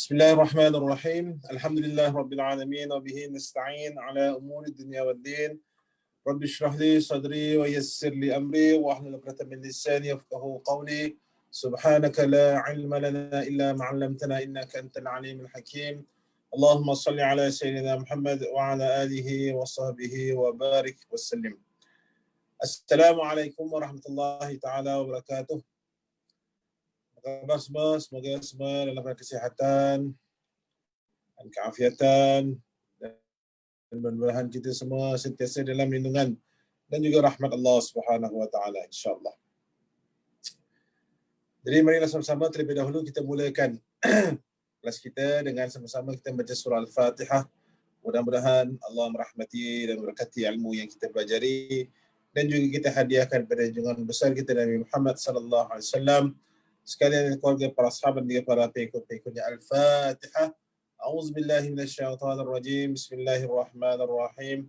Bismillahirrahmanirrahim. Alhamdulillah rabbil alamin wa bihi nasta'in ala umuri dunya waddin. Rabbi shrah li sadri wa yassir li amri wa hlul 'uqdatam min lisani yafqahu qawli. Subhanaka la 'ilma lana illa ma 'allamtana innaka antal alimul hakim. Allahumma salli ala sayyidina Muhammad wa ala alihi wa sahbihi wa barik wa sallim. Assalamualaikum warahmatullahi taala wabarakatuh. Apa khabar semua? Semoga semua dalam keadaan kesihatan dan keafiatan, dan mudah-mudahan kita semua sentiasa dalam lindungan dan juga rahmat Allah Subhanahu wa taala insya-Allah. Jadi marilah sama-sama terlebih dahulu kita mulakan kelas kita dengan sama-sama kita baca surah Al-Fatihah. Mudah-mudahan Allah merahmati dan memberkati ilmu yang kita pelajari dan juga kita hadiahkan pada junjungan besar kita Nabi Muhammad sallallahu alaihi wasallam, sekalian keluarga para sahabat dan juga para pengikut-pengikutnya. Al-Fatihah. A'udzubillahi minasyaitonirrajim. Bismillahirrahmanirrahim.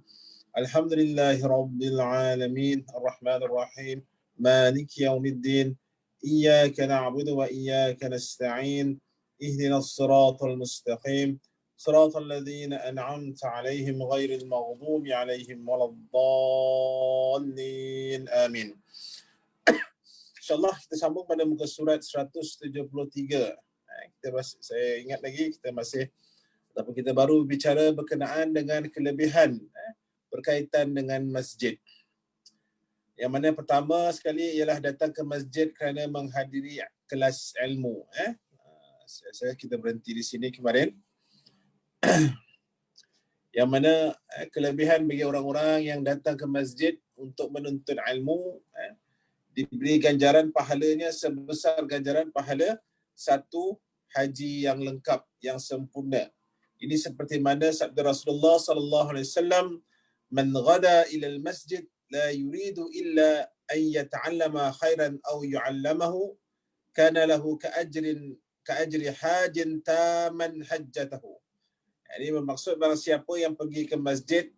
Alhamdulillahi rabbil alamin. Arrahmanirrahim. Maliki yaumiddin. Iyyaka na'budu wa iyyaka nasta'in. Ihdinas siratal mustaqim. Siratal ladzina an'amta 'alaihim ghairil maghdubi 'alaihim waladdallin. Amin. InsyaAllah kita sambung pada muka surat 173. Saya ingat lagi kita baru bicara berkenaan dengan kelebihan berkaitan dengan masjid. Yang mana pertama sekali ialah datang ke masjid kerana menghadiri kelas ilmu. Kita berhenti di sini kemarin. Yang mana kelebihan bagi orang-orang yang datang ke masjid untuk menuntut ilmu, diberi ganjaran pahalanya sebesar ganjaran pahala satu haji yang lengkap, yang sempurna. Ini seperti mana sabda Rasulullah sallallahu alaihi wasallam, "Man ghada ila al-masjid la yuridu illa an yata'allama khairan aw yu'allamahu, kana lahu ka ajri hajin taman hajjatahu." Ini bermaksud barang siapa yang pergi ke masjid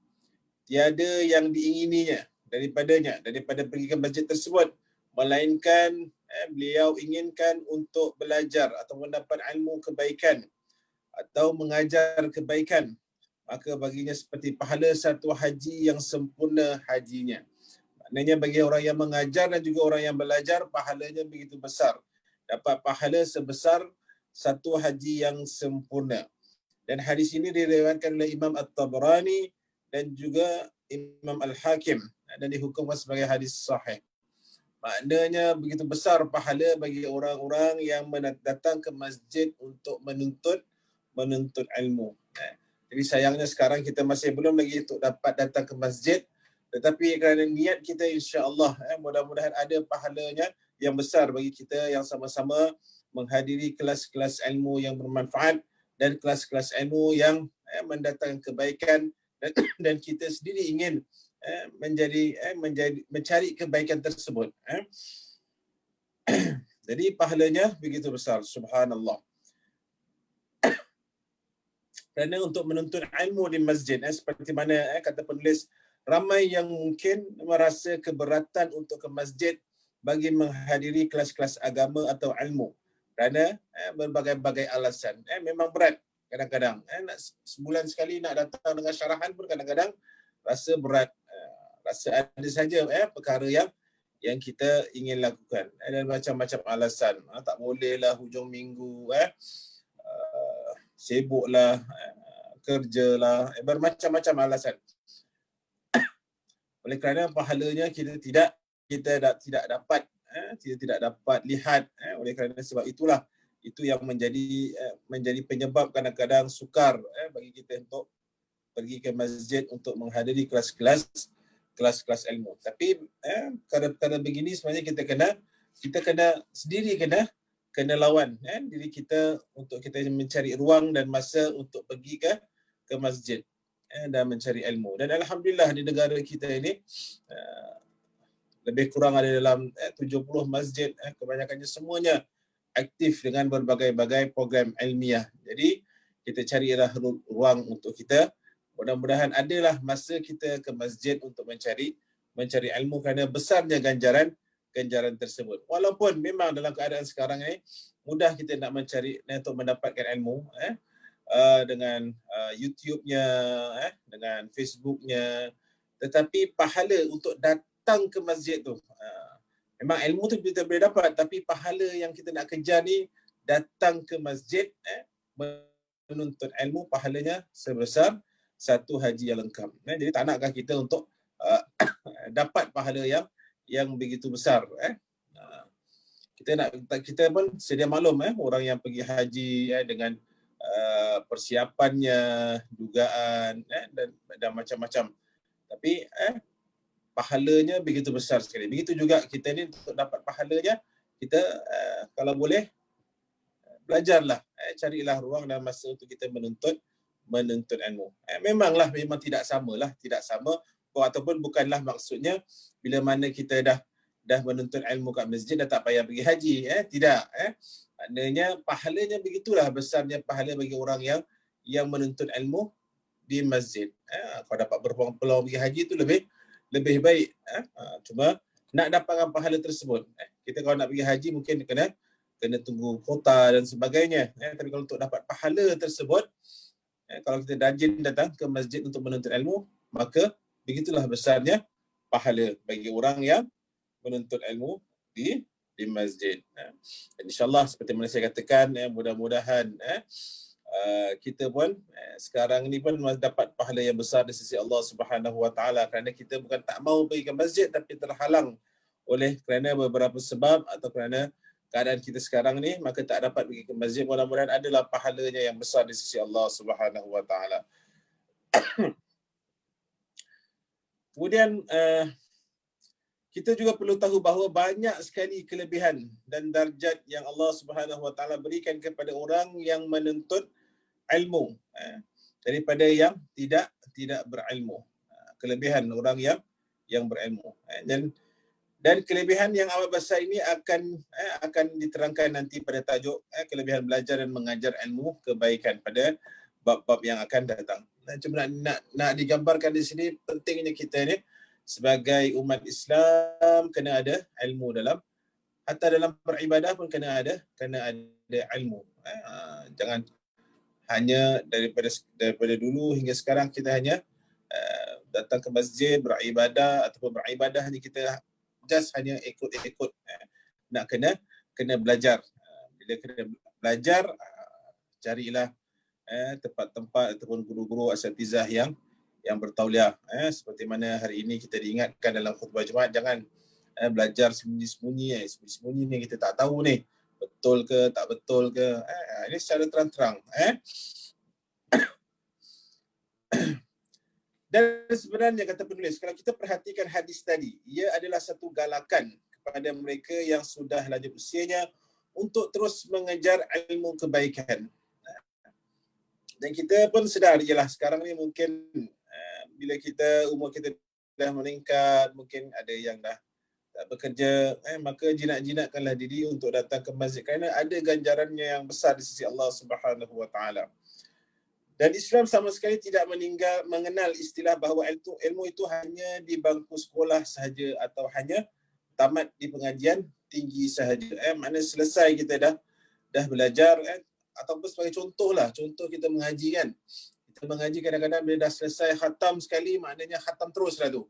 tiada yang diingininya daripada pergi ke masjid tersebut, melainkan beliau inginkan untuk belajar atau mendapat ilmu kebaikan atau mengajar kebaikan, maka baginya seperti pahala satu haji yang sempurna hajinya. Maknanya bagi orang yang mengajar dan juga orang yang belajar, pahalanya begitu besar. Dapat pahala sebesar satu haji yang sempurna. Dan hadis ini diriwayatkan oleh Imam At-Tabrani dan juga Imam Al-Hakim dan dihukumkan sebagai hadis sahih. Maknanya begitu besar pahala bagi orang-orang yang datang ke masjid untuk menuntut ilmu. Jadi sayangnya sekarang kita masih belum lagi untuk dapat datang ke masjid, tetapi kerana niat kita insya-Allah mudah-mudahan ada pahalanya yang besar bagi kita yang sama-sama menghadiri kelas-kelas ilmu yang bermanfaat dan kelas-kelas ilmu yang mendatangkan kebaikan, dan kita sendiri ingin mencari kebaikan tersebut. Jadi pahalanya begitu besar, subhanallah. Kerana untuk menuntut ilmu di masjid, seperti mana kata penulis, ramai yang mungkin merasa keberatan untuk ke masjid bagi menghadiri kelas-kelas agama atau ilmu kerana berbagai-bagai alasan. Memang berat kadang-kadang. Nak sebulan sekali nak datang dengan syarahan pun kadang-kadang rasa berat. Rasa ada saja perkara yang kita ingin lakukan. Ada macam-macam alasan. Tak bolehlah hujung minggu, sibuklah, kerjalah, bermacam-macam alasan. Oleh kerana pahalanya kita tidak dapat lihat. Oleh kerana sebab itulah itu yang menjadi penyebab kadang-kadang sukar bagi kita untuk pergi ke masjid untuk menghadiri kelas-kelas ilmu. Tapi perkara begini sebenarnya kita kena sendiri kena lawan diri kita untuk kita mencari ruang dan masa untuk pergi ke masjid dan mencari ilmu. Dan alhamdulillah di negara kita ini lebih kurang ada dalam 70 masjid, kebanyakannya semuanya aktif dengan berbagai-bagai program ilmiah. Jadi kita carilah ruang untuk kita. Mudah-mudahan adalah masa kita ke masjid untuk mencari ilmu kerana besarnya ganjaran ganjaran tersebut. Walaupun memang dalam keadaan sekarang ini mudah kita nak mencari untuk mendapatkan ilmu dengan YouTube-nya, dengan Facebook-nya, tetapi pahala untuk datang ke masjid tu, memang ilmu tu kita boleh dapat, tapi pahala yang kita nak kejar ni datang ke masjid menuntut ilmu, pahalanya sebesar satu haji yang lengkap. Jadi tak nakkah kita untuk dapat pahala yang begitu besar. Kita pun sedia maklum orang yang pergi haji dengan persiapannya, dugaan dan macam-macam. Tapi pahalanya begitu besar sekali. Begitu juga kita ni untuk dapat pahalanya, kita kalau boleh belajarlah, carilah ruang dan masa untuk kita menuntut ilmu. Memang tidak sama ataupun bukanlah maksudnya bila mana kita dah menuntut ilmu kat masjid dah tak payah pergi haji, tidak. Maknanya pahalanya begitulah besarnya pahala bagi orang yang menuntut ilmu di masjid. Kalau dapat berpeluang pergi haji itu lebih baik. Cuma nak dapatkan pahala tersebut, kita kalau nak pergi haji mungkin kena tunggu kota dan sebagainya. Tapi kalau untuk dapat pahala tersebut, kalau kita rajin datang ke masjid untuk menuntut ilmu, maka begitulah besarnya pahala bagi orang yang menuntut ilmu di masjid. InsyaAllah seperti mana saya katakan, mudah-mudahan kita pun sekarang ni pun dapat pahala yang besar di sisi Allah Subhanahu Wa Taala, kerana kita bukan tak mau pergi ke masjid tapi terhalang oleh kerana beberapa sebab atau kerana keadaan kita sekarang ni, maka tak dapat pergi ke masjid. Mudah-mudahan adalah pahalanya yang besar di sisi Allah Subhanahu Wa Taala. Kemudian kita juga perlu tahu bahawa banyak sekali kelebihan dan darjat yang Allah Subhanahu Wa Taala berikan kepada orang yang menuntut ilmu daripada yang tidak berilmu. Kelebihan orang yang berilmu. Dan kelebihan yang amat besar ini akan diterangkan nanti pada tajuk kelebihan belajar dan mengajar ilmu kebaikan pada bab-bab yang akan datang. Cuma nak digambarkan di sini, pentingnya kita ni sebagai umat Islam kena ada ilmu hatta dalam beribadah pun kena ada ilmu. Jangan hanya daripada dulu hingga sekarang kita hanya datang ke masjid beribadah ataupun beribadah ni kita just hanya ikut. Nak kena belajar. Bila kena belajar, carilah tempat-tempat ataupun guru-guru asatizah yang bertauliah. Seperti mana hari ini kita diingatkan dalam khutbah Jumaat, jangan belajar sembunyi-sembunyi ni kita tak tahu ni betul ke tak betul ke. Ini secara terang-terang. Dan sebenarnya kata penulis, kalau kita perhatikan hadis tadi, ia adalah satu galakan kepada mereka yang sudah lanjut usianya untuk terus mengejar ilmu kebaikan. Dan kita pun sedar, ialah sekarang ni mungkin bila umur kita dah meningkat, mungkin ada yang dah tak bekerja, maka jinak-jinakkanlah diri untuk datang ke masjid kerana ada ganjarannya yang besar di sisi Allah Subhanahu Wa Taala. Dan Islam sama sekali tidak mengenal istilah bahawa ilmu itu hanya di bangku sekolah sahaja atau hanya tamat di pengajian tinggi sahaja. Maknanya selesai kita dah belajar, ataupun sebagai contoh kita mengaji kan. Kita mengaji kadang-kadang bila dah selesai khatam sekali, maknanya khatam teruslah tu.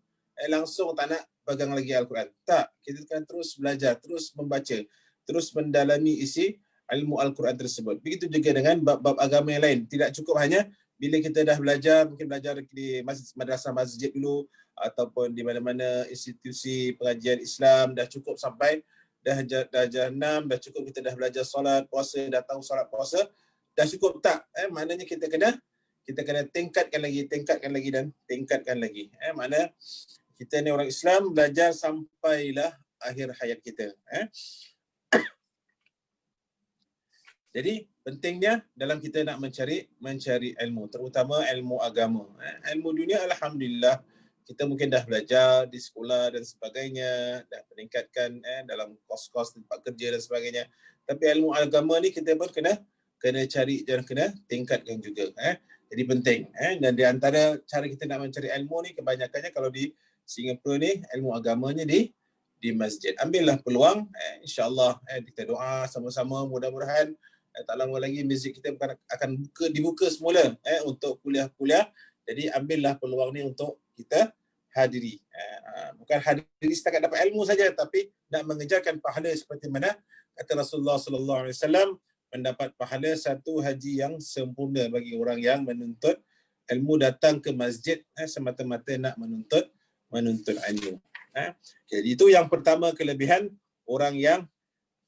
Langsung tak nak pegang lagi Al-Quran. Tak, kita akan terus belajar, terus membaca, terus mendalami isi ilmu Al-Quran tersebut. Begitu juga dengan bab-bab agama yang lain. Tidak cukup hanya bila kita dah belajar, mungkin belajar di madrasah masjid dulu ataupun di mana-mana institusi pengajian Islam, dah cukup sampai dah 6, dah cukup kita dah belajar solat, puasa, dah tahu solat puasa, dah cukup tak? Maknanya kita kena tingkatkan lagi. Maknanya kita ni orang Islam belajar sampailah akhir hayat kita. Jadi pentingnya dalam kita nak mencari ilmu, terutama ilmu agama. Ilmu dunia alhamdulillah kita mungkin dah belajar di sekolah dan sebagainya, dah meningkatkan dalam kos-kos tempat kerja dan sebagainya. Tapi ilmu agama ni kita pun kena cari dan kena tingkatkan juga. Jadi penting. Dan di antara cara kita nak mencari ilmu ni, kebanyakannya kalau di Singapura ni ilmu agamanya di masjid. Ambillah peluang, insya-Allah kita doa sama-sama, mudah-mudahan tak lama lagi masjid kita akan dibuka semula untuk kuliah-kuliah. Jadi ambillah peluang ni untuk kita hadiri. Bukan hadiri setakat dapat ilmu saja, tapi nak mengejarkan pahala seperti mana kata Rasulullah sallallahu alaihi wasallam, mendapat pahala satu haji yang sempurna bagi orang yang menuntut ilmu, datang ke masjid semata-mata nak menuntut ilmu. Jadi itu yang pertama, kelebihan orang yang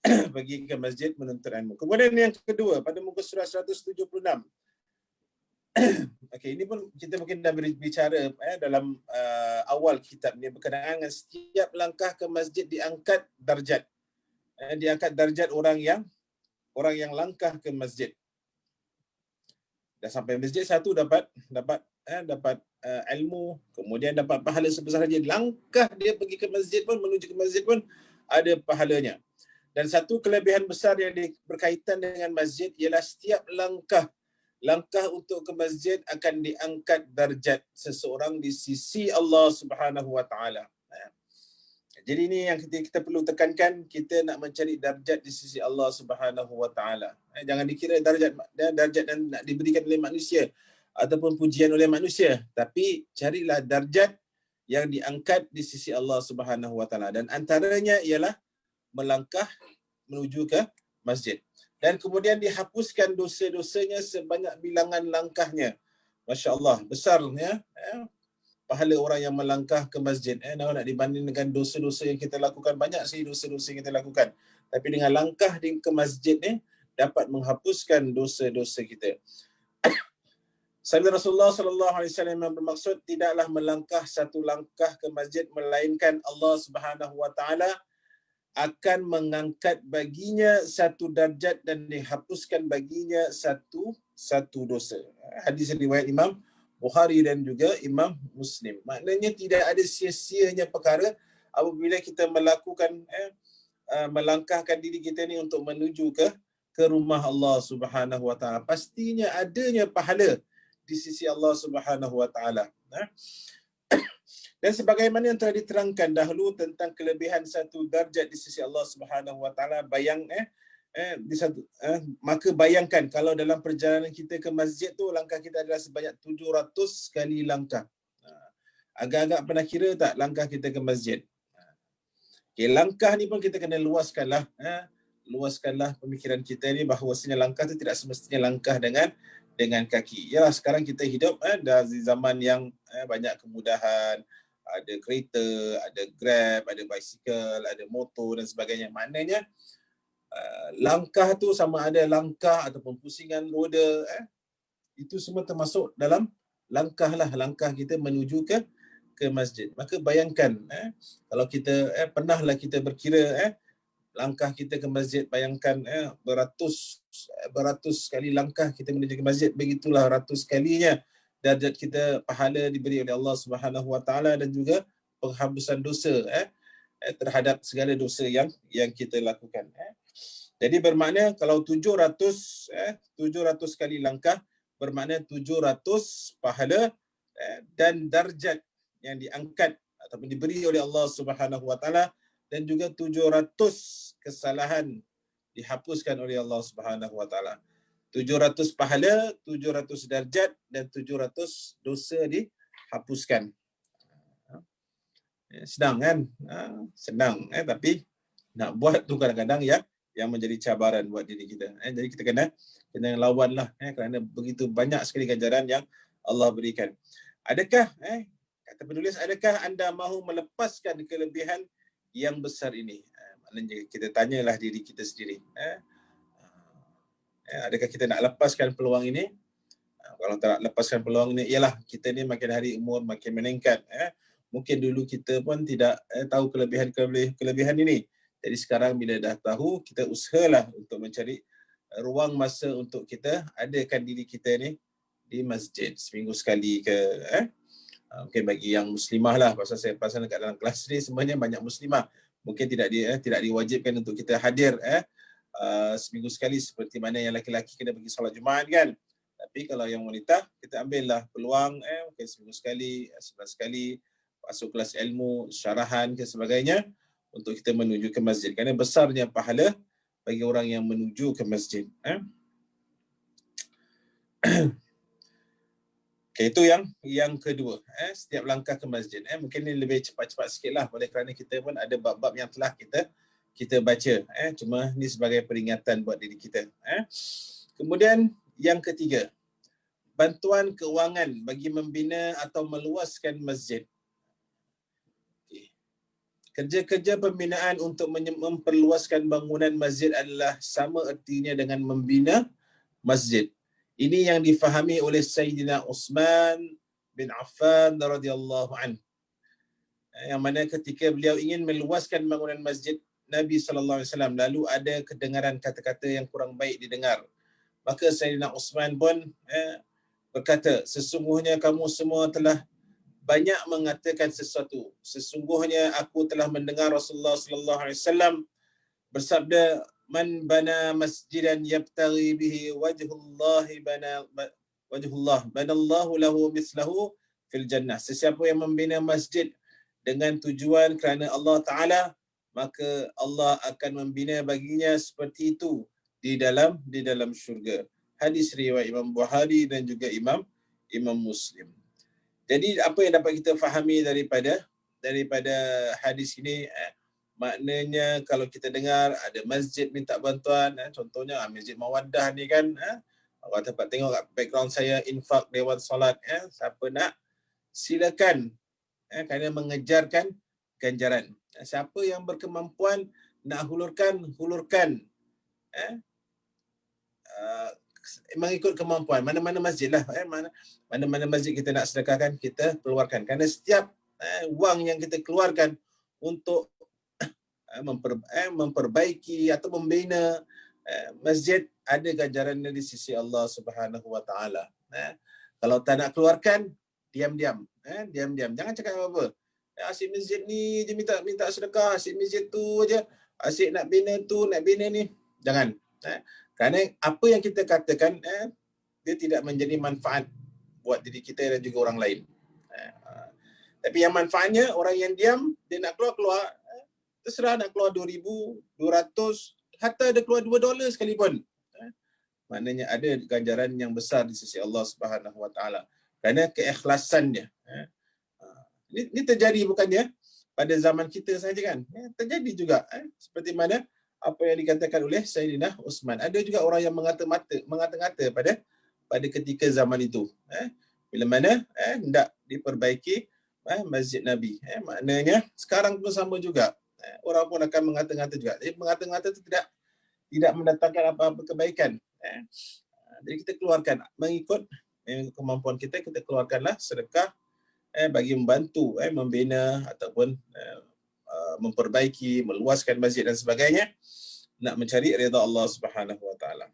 pergi ke masjid menuntut ilmu. Kemudian yang kedua, pada muka surat 176. Okey, ini pun kita mungkin dah berbicara dalam awal kitab ni berkenaan dengan setiap langkah ke masjid diangkat darjat. Diangkat darjat orang yang langkah ke masjid. Dah sampai masjid satu dapat ilmu, kemudian dapat pahala sebesar saja. Langkah dia pergi ke masjid pun, menuju ke masjid pun ada pahalanya. Dan satu kelebihan besar yang berkaitan dengan masjid ialah setiap langkah untuk ke masjid akan diangkat darjat seseorang di sisi Allah Subhanahu Wa Taala. Jadi ini yang kita perlu tekankan, kita nak mencari darjat di sisi Allah Subhanahu Wa Taala. Jangan dikira darjat yang nak diberikan oleh manusia ataupun pujian oleh manusia, tapi carilah darjat yang diangkat di sisi Allah Subhanahu Wa Taala, dan antaranya ialah melangkah menuju ke masjid. Dan kemudian dihapuskan dosa-dosanya sebanyak bilangan langkahnya. Masya-Allah, besarnya pahala orang yang melangkah ke masjid. Nak dibanding dengan dosa-dosa yang kita lakukan, banyak sekali dosa-dosa yang kita lakukan. Tapi dengan langkah ke masjid ni dapat menghapuskan dosa-dosa kita. Sabda Rasulullah sallallahu alaihi wasallam yang bermaksud, tidaklah melangkah satu langkah ke masjid melainkan Allah Subhanahu Wa Taala akan mengangkat baginya satu darjat dan dihapuskan baginya satu dosa. Hadis riwayat Imam Bukhari dan juga Imam Muslim. Maknanya tidak ada sia-sianya perkara apabila kita melakukan melangkahkan diri kita ni untuk menuju ke rumah Allah Subhanahu Wa Taala. Pastinya adanya pahala di sisi Allah Subhanahu Wa Taala. Dan sebagaimana yang telah diterangkan dahulu tentang kelebihan satu darjat di sisi Allah Subhanahu Wa Taala, maka bayangkan kalau dalam perjalanan kita ke masjid tu langkah kita adalah sebanyak 700 kali langkah. Agak-agak pernah kira tak langkah kita ke masjid? Okay, langkah ni pun kita kena luaskanlah. Luaskanlah pemikiran kita ni bahawasanya langkah tu tidak semestinya langkah dengan kaki. Yalah, sekarang kita hidup di zaman yang banyak kemudahan. Ada kereta, ada Grab, ada basikal, ada motor dan sebagainya. Maknanya langkah tu sama ada langkah ataupun pusingan roda, itu semua termasuk dalam langkah kita menuju ke masjid. Maka bayangkan kalau kita pernahlah kita berkira langkah kita ke masjid, bayangkan beratus kali langkah kita menuju ke masjid, begitulah ratus kalinya darjat kita pahala diberi oleh Allah Subhanahu Wa Taala dan juga penghapusan dosa terhadap segala dosa yang kita lakukan. Jadi bermakna kalau 700 kali langkah bermakna 700 pahala dan darjat yang diangkat ataupun diberi oleh Allah Subhanahu Wa Taala, dan juga 700 kesalahan dihapuskan oleh Allah Subhanahu Wa Taala. 700 pahala, 700 darjat dan 700 dosa dihapuskan. Senang kan? Senang tapi nak buat tu kadang-kadang yang menjadi cabaran buat diri kita. Jadi kita kena lawanlah kerana begitu banyak sekali ganjaran yang Allah berikan. Adakah kata penulis, adakah anda mahu melepaskan kelebihan yang besar ini? Maknanya kita tanyalah diri kita sendiri. Adakah kita nak lepaskan peluang ini? Kalau tak lepaskan peluang ini, ialah kita ni makin hari umur makin meningkat. Mungkin dulu kita pun tidak tahu kelebihan ini. Jadi sekarang bila dah tahu, kita usahalah untuk mencari ruang masa untuk kita adakan diri kita ni di masjid seminggu sekali ke. Mungkin bagi yang muslimah lah, pasal saya perasan dekat dalam kelas ni semuanya banyak muslimah. Mungkin tidak diwajibkan untuk kita hadir seminggu sekali seperti mana yang laki-laki kena pergi solat Jumaat kan. Tapi kalau yang wanita, kita ambillah peluang mungkin seminggu sekali, sebulan sekali masuk kelas ilmu, syarahan ke sebagainya untuk kita menuju ke masjid. Kerana besarnya pahala bagi orang yang menuju ke masjid. Okay, itu yang kedua. Setiap langkah ke masjid. Mungkin ini lebih cepat-cepat sikit lah, oleh kerana kita pun ada bab-bab yang telah kita baca. Cuma ni sebagai peringatan buat diri kita. Kemudian yang ketiga, bantuan keuangan bagi membina atau meluaskan masjid. Kerja-kerja pembinaan untuk memperluaskan bangunan masjid adalah sama ertinya dengan membina masjid. Ini yang difahami oleh Sayyidina Uthman bin Affan radhiyallahu anhu. Yang mana ketika beliau ingin meluaskan bangunan masjid Nabi sallallahu alaihi wasallam, lalu ada kedengaran kata-kata yang kurang baik didengar. Maka Sayyidina Uthman pun berkata, sesungguhnya kamu semua telah banyak mengatakan sesuatu. Sesungguhnya aku telah mendengar Rasulullah sallallahu alaihi wasallam bersabda, man bana masjidan yabtaghi bihi wajhullah banallahu lahu mislahu fil jannah. Sesiapa yang membina masjid dengan tujuan kerana Allah Taala, maka Allah akan membina baginya seperti itu di dalam syurga. Hadis riwayat Imam Bukhari dan juga Imam Muslim. Jadi apa yang dapat kita fahami daripada hadis ini, maknanya kalau kita dengar ada masjid minta bantuan, contohnya Masjid Mawaddah ni kan, kalau dapat tengok kat background saya, infak Dewan Solat, siapa nak silakan, kerana mengejarkan ganjaran. Siapa yang berkemampuan nak hulurkan, mengikut kemampuan. Mana-mana masjid lah, mana-mana masjid kita nak sedekahkan, kita keluarkan. Kerana setiap wang yang kita keluarkan untuk memperbaiki atau membina masjid, ada ganjarannya di sisi Allah Subhanahu Wa Taala. Kalau tak nak keluarkan, diam-diam. Jangan cakap apa-apa. Asyik masjid ni je minta sedekah, asyik masjid tu je, asyik nak bina tu, nak bina ni. Jangan. Kerana apa yang kita katakan, dia tidak menjadi manfaat buat diri kita dan juga orang lain. Tapi yang manfaatnya, orang yang diam, dia nak keluar, terserah nak keluar 2,000, 200, hatta ada keluar $2 sekalipun. Maknanya ada ganjaran yang besar di sisi Allah Subhanahu Wa Taala. Kerana keikhlasannya. Ini terjadi bukannya pada zaman kita saja kan. Terjadi juga. Seperti mana apa yang dikatakan oleh Sayyidina Uthman. Ada juga orang yang mengata-ngata pada ketika zaman itu. Bila mana hendak diperbaiki Masjid Nabi. Maknanya sekarang pun sama juga. Orang pun akan mengata-ngata juga. Jadi mengata-ngata itu tidak mendatangkan apa-apa kebaikan. Jadi kita keluarkan mengikut kemampuan kita keluarkanlah sedekah bagi membantu membina ataupun memperbaiki, meluaskan masjid dan sebagainya, nak mencari redha Allah Subhanahu Wa Taala.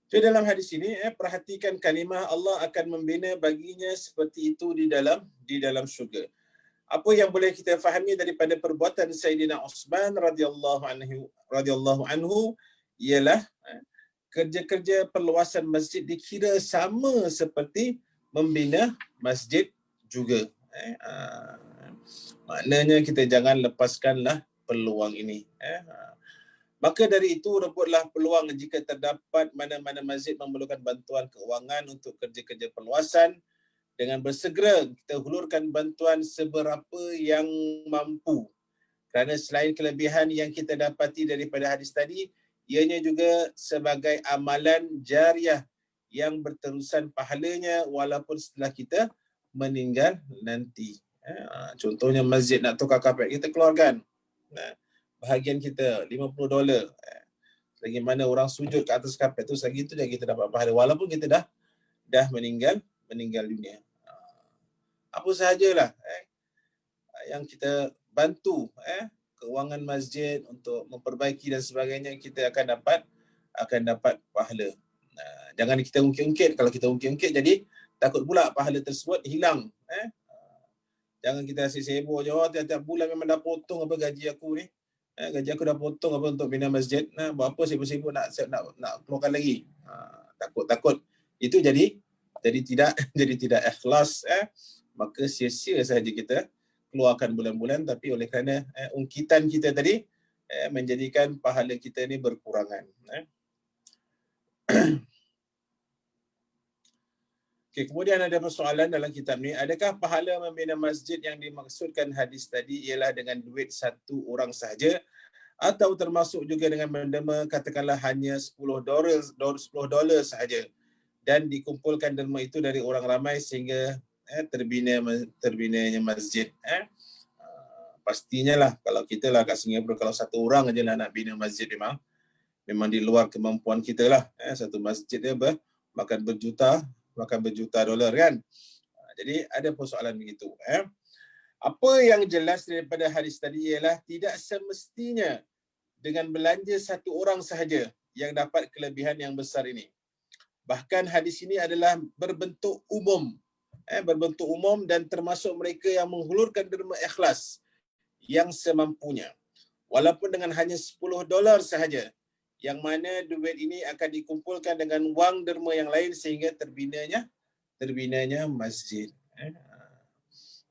Jadi dalam hadis ini, perhatikan kalimah Allah akan membina baginya seperti itu di dalam syurga. Apa yang boleh kita fahami daripada perbuatan Sayyidina Uthman radhiyallahu anhu ialah kerja-kerja perluasan masjid dikira sama seperti membina masjid juga. Maknanya kita jangan lepaskanlah peluang ini. Maka dari itu, rebutlah peluang jika terdapat mana-mana masjid memerlukan bantuan keuangan untuk kerja-kerja perluasan, dengan bersegera kita hulurkan bantuan seberapa yang mampu. Kerana selain kelebihan yang kita dapati daripada hadis tadi, ianya juga sebagai amalan jariah yang berterusan pahalanya walaupun setelah kita meninggal nanti. Contohnya masjid nak tukar kapet, kita keluarkan bahagian kita $50. Selagi mana orang sujud ke atas kapet tu, selagi itu kita dapat pahala walaupun kita dah meninggal dunia. Apa sahajalah yang kita bantu keuangan masjid untuk memperbaiki dan sebagainya, kita akan dapat pahala. Jangan kita ungkit-ungkit. Kalau kita ungkit-ungkit, jadi takut pula pahala tersebut hilang. Jangan kita asyik sibuk je, tiap-tiap bulan memang dah potong apa gaji aku ni. Gaji aku dah potong apa untuk bina masjid. Buat apa sibuk-sibuk nak keluarkan lagi. Takut. Itu jadi tidak ikhlas. Maka sia-sia sahaja kita keluarkan bulan-bulan, tapi oleh kerana ungkitan kita tadi menjadikan pahala kita ni berkurangan. Okay, kemudian ada persoalan dalam kitab ni, adakah pahala membina masjid yang dimaksudkan hadis tadi ialah dengan duit satu orang sahaja, atau termasuk juga dengan menderma katakanlah hanya $10 sahaja dan dikumpulkan derma itu dari orang ramai sehingga terbinanya masjid. Pastinya lah kalau kita lah kat Singapura, kalau satu orang aja nak bina masjid memang di luar kemampuan kita lah. Satu masjid dia makan berjuta dolar kan. Jadi ada persoalan begitu. Apa yang jelas daripada hadis tadi ialah tidak semestinya dengan belanja satu orang sahaja yang dapat kelebihan yang besar ini. Bahkan hadis ini adalah berbentuk umum. Berbentuk umum dan termasuk mereka yang menghulurkan derma ikhlas yang semampunya. Walaupun dengan hanya $10 sahaja, yang mana duit ini akan dikumpulkan dengan wang derma yang lain sehingga terbinanya masjid.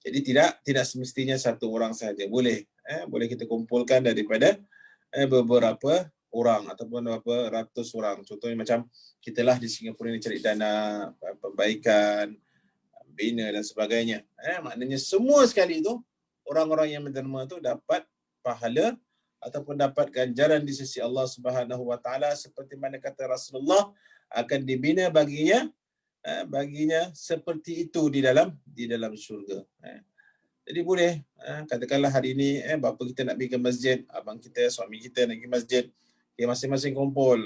Jadi tidak semestinya satu orang sahaja. Boleh kita kumpulkan daripada beberapa orang ataupun beberapa ratus orang. Contohnya macam kitalah di Singapura ini cari dana perbaikan, bina dan sebagainya. Maknanya semua sekali itu orang-orang yang menderma itu dapat pahala ataupun dapat ganjaran di sisi Allah Subhanahu Wa Taala, seperti mana kata Rasulullah, akan dibina baginya seperti itu di dalam syurga. Jadi boleh katakanlah hari ini bapa kita nak pergi ke masjid, abang kita, suami kita nak pergi masjid, masing-masing kumpul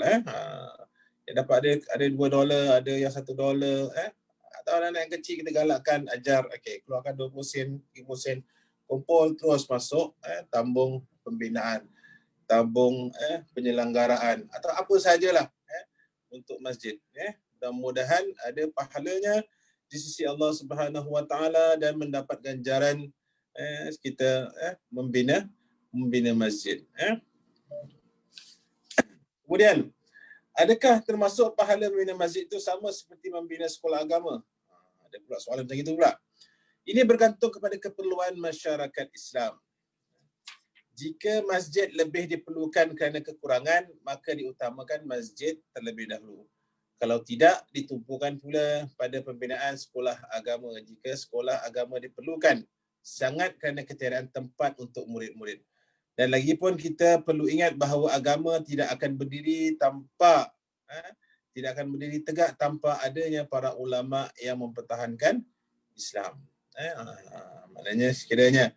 dapat ada $2, ada yang $1, atau anak-anak yang kecil kita galakkan ajar, keluarkan 20 sen, 30 sen, kumpul terus masuk tambung pembinaan, tabung penyelenggaraan atau apa sahajalah untuk masjid. Mudah-mudahan ada pahalanya di sisi Allah Subhanahu Wa Taala dan mendapat ganjaran kita membina masjid. Kemudian, adakah termasuk pahala membina masjid itu sama seperti membina sekolah agama? Ada pula soalan macam itu pula. Ini bergantung kepada keperluan masyarakat Islam. Jika masjid lebih diperlukan kerana kekurangan, maka diutamakan masjid terlebih dahulu. Kalau tidak, ditumpukan pula pada pembinaan sekolah agama jika sekolah agama diperlukan sangat kerana ketiadaan tempat untuk murid-murid. Dan lagi pun kita perlu ingat bahawa agama tidak akan berdiri tegak tanpa adanya para ulama yang mempertahankan Islam. Maknanya sekiranya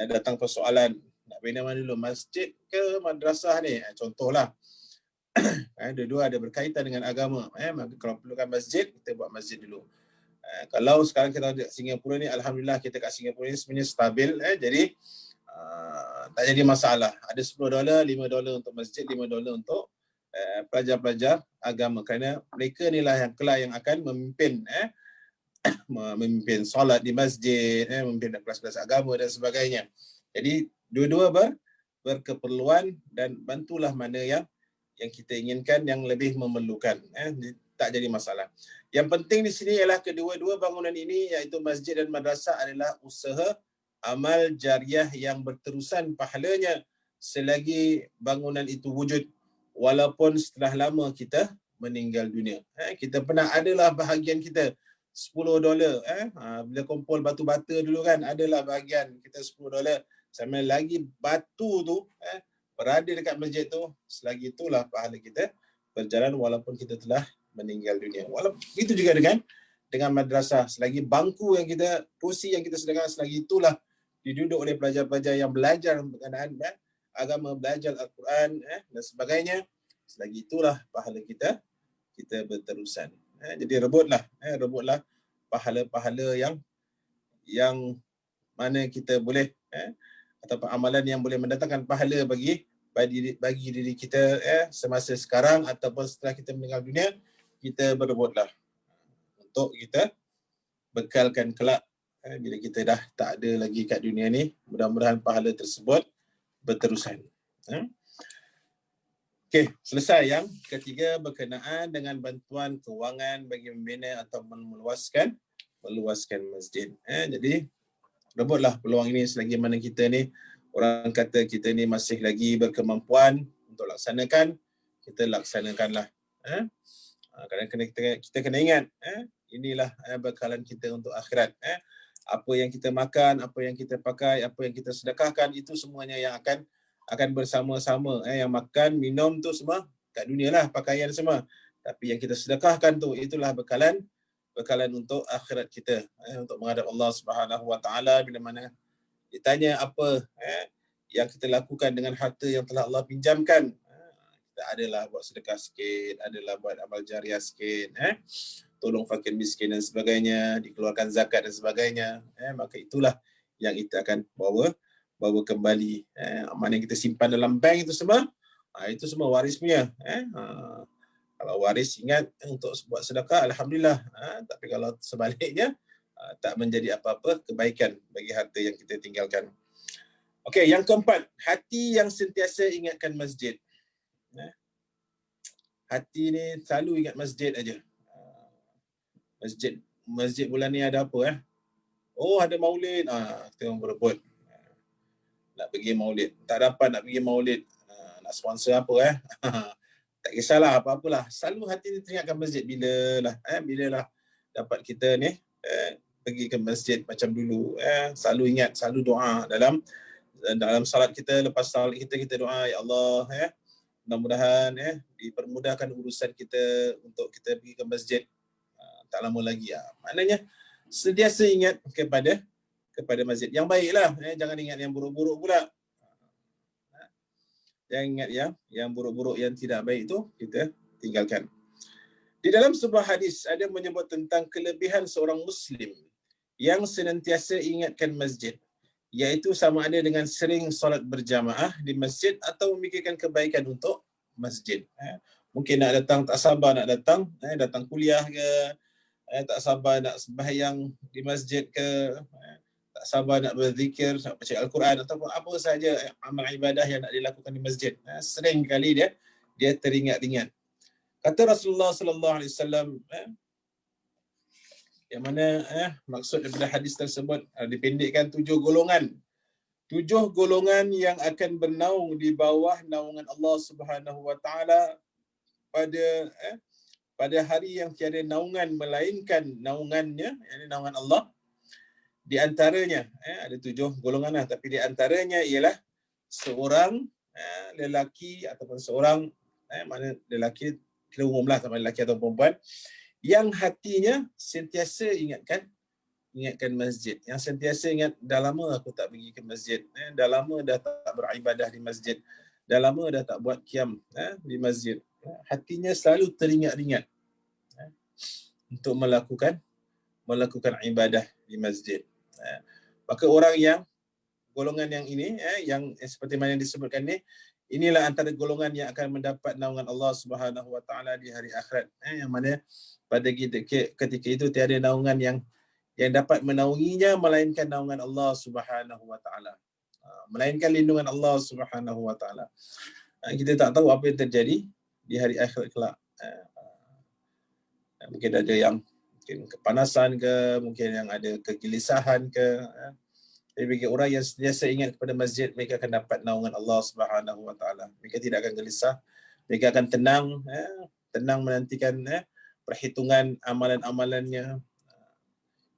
datang persoalan nak bina mana dulu, masjid ke madrasah ni, contohlah. Dua-dua ada berkaitan dengan agama. Maka kalau perlukan masjid, kita buat masjid dulu. Kalau sekarang kita di Singapura ni, alhamdulillah kita kat Singapura ni sebenarnya stabil, jadi tak jadi masalah. Ada $10, $5 untuk masjid, $5 untuk pelajar-pelajar agama, kerana mereka inilah yang kelak yang akan memimpin solat di masjid, memimpin kelas-kelas agama dan sebagainya. Jadi dua-dua berkeperluan dan bantulah mana yang kita inginkan, yang lebih memerlukan. Tak jadi masalah. Yang penting di sini ialah kedua-dua bangunan ini, iaitu masjid dan madrasah, adalah usaha amal jariah yang berterusan pahalanya selagi bangunan itu wujud, walaupun setelah lama kita meninggal dunia. Kita pernah adalah bahagian kita $10. Bila kumpul batu bata dulu kan, adalah bahagian kita $10. Sama lagi batu tu berada dekat masjid tu, selagi itulah pahala kita berjalan walaupun kita telah meninggal dunia. Walaupun itu juga dengan madrasah, selagi bangku yang kita, kursi yang kita sediakan, selagi itulah diduduk oleh pelajar-pelajar yang belajar berkenaan agama, belajar Al-Quran dan sebagainya, selagi itulah pahala kita berterusan. Jadi rebutlah pahala-pahala yang mana kita boleh ataupun amalan yang boleh mendatangkan pahala bagi diri kita semasa sekarang ataupun setelah kita meninggal dunia. Kita berebutlah untuk kita bekalkan kelak bila kita dah tak ada lagi kat dunia ni. Mudah-mudahan pahala tersebut berterusan. Okey, selesai. Yang ketiga berkenaan dengan bantuan kewangan bagi membina atau meluaskan masjid. Jadi rebutlah peluang ini selagi mana kita ni orang kata kita ni masih lagi berkemampuan untuk laksanakan, kita laksanakanlah. Kadang-kadang kita kena ingat, inilah bekalan kita untuk akhirat. Apa yang kita makan, apa yang kita pakai, apa yang kita sedekahkan, itu semuanya yang akan bersama-sama. Yang makan, minum tu semua kat dunia lah, pakaian semua. Tapi yang kita sedekahkan tu, itulah bekalan untuk akhirat kita, untuk menghadap Allah Subhanahu Wa Taala bila mana ditanya apa yang kita lakukan dengan harta yang telah Allah pinjamkan. Kita adalah buat sedekah sikit, adalah buat amal jariah sikit, tolong fakir miskin dan sebagainya, dikeluarkan zakat dan sebagainya, maka itulah yang kita akan bawa kembali. Mana yang kita simpan dalam bank itu semua, itu semua waris punya. Kalau waris ingat untuk buat sedekah, alhamdulillah. Tapi kalau sebaliknya, tak menjadi apa-apa kebaikan bagi harta yang kita tinggalkan. Okey, yang keempat, hati yang sentiasa ingatkan masjid. Hati ni selalu ingat masjid aja. Masjid bulan ni ada apa? Oh, ada maulid. Kita orang berebut nak pergi maulid. Tak dapat nak pergi maulid. Nak sponsor apa? Tak kisahlah apa-apalah. Selalu hati ni teringatkan masjid. Bilalah dapat kita ni pergi ke masjid macam dulu. Selalu ingat, selalu doa dalam salat kita. Lepas salat kita doa, ya Allah, mudah-mudahan dipermudahkan urusan kita untuk kita pergi ke masjid tak lama lagi. Maknanya sentiasa ingat kepada masjid. Yang baiklah, jangan ingat yang buruk-buruk pula. Jangan ingat yang buruk-buruk, yang tidak baik itu kita tinggalkan. Di dalam sebuah hadis ada menyebut tentang kelebihan seorang muslim yang senantiasa ingatkan masjid, iaitu sama ada dengan sering solat berjamaah di masjid atau memikirkan kebaikan untuk masjid. Mungkin nak datang, tak sabar nak datang kuliah ke, tak sabar nak sembahyang di masjid ke, tak sabar nak berzikir, nak baca Al-Quran ataupun apa sahaja amal ibadah yang nak dilakukan di masjid. Sering kali dia teringat-ingat. Kata Rasulullah sallallahu alaihi wasallam, yang mana maksud daripada hadis tersebut dipendekkan 7 golongan. 7 golongan yang akan bernaung di bawah naungan Allah Subhanahu Wa Taala pada hari yang tiada naungan melainkan naungannya, yakni naungan Allah. Di antaranya ada 7 golongan lah, tapi di antaranya ialah seorang lelaki ataupun seorang mana lelaki kira umumlah, sama lelaki atau perempuan, yang hatinya sentiasa ingatkan masjid, yang sentiasa ingat, dah lama aku tak pergi ke masjid, dah lama dah tak beribadah di masjid, dah lama dah tak buat qiyam di masjid. Hatinya selalu teringat-ingat untuk melakukan ibadah di masjid. Maka orang yang golongan yang ini, yang seperti mana yang disebutkan ni, inilah antara golongan yang akan mendapat naungan Allah Subhanahu Wa Taala di hari akhirat, yang mana pada ketika itu tiada naungan yang dapat menaunginya melainkan naungan Allah Subhanahu Wa Taala, melainkan lindungan Allah Subhanahu Wa Taala. Kita tak tahu apa yang terjadi di hari akhirat kelak. Mungkin ada yang kepanasan ke, mungkin yang ada kegelisahan ke. Tapi bagi orang yang sentiasa ingat kepada masjid, mereka akan dapat naungan Allah Subhanahu Wa Taala. Mereka tidak akan gelisah, mereka akan tenang menantikan perhitungan amalan-amalannya.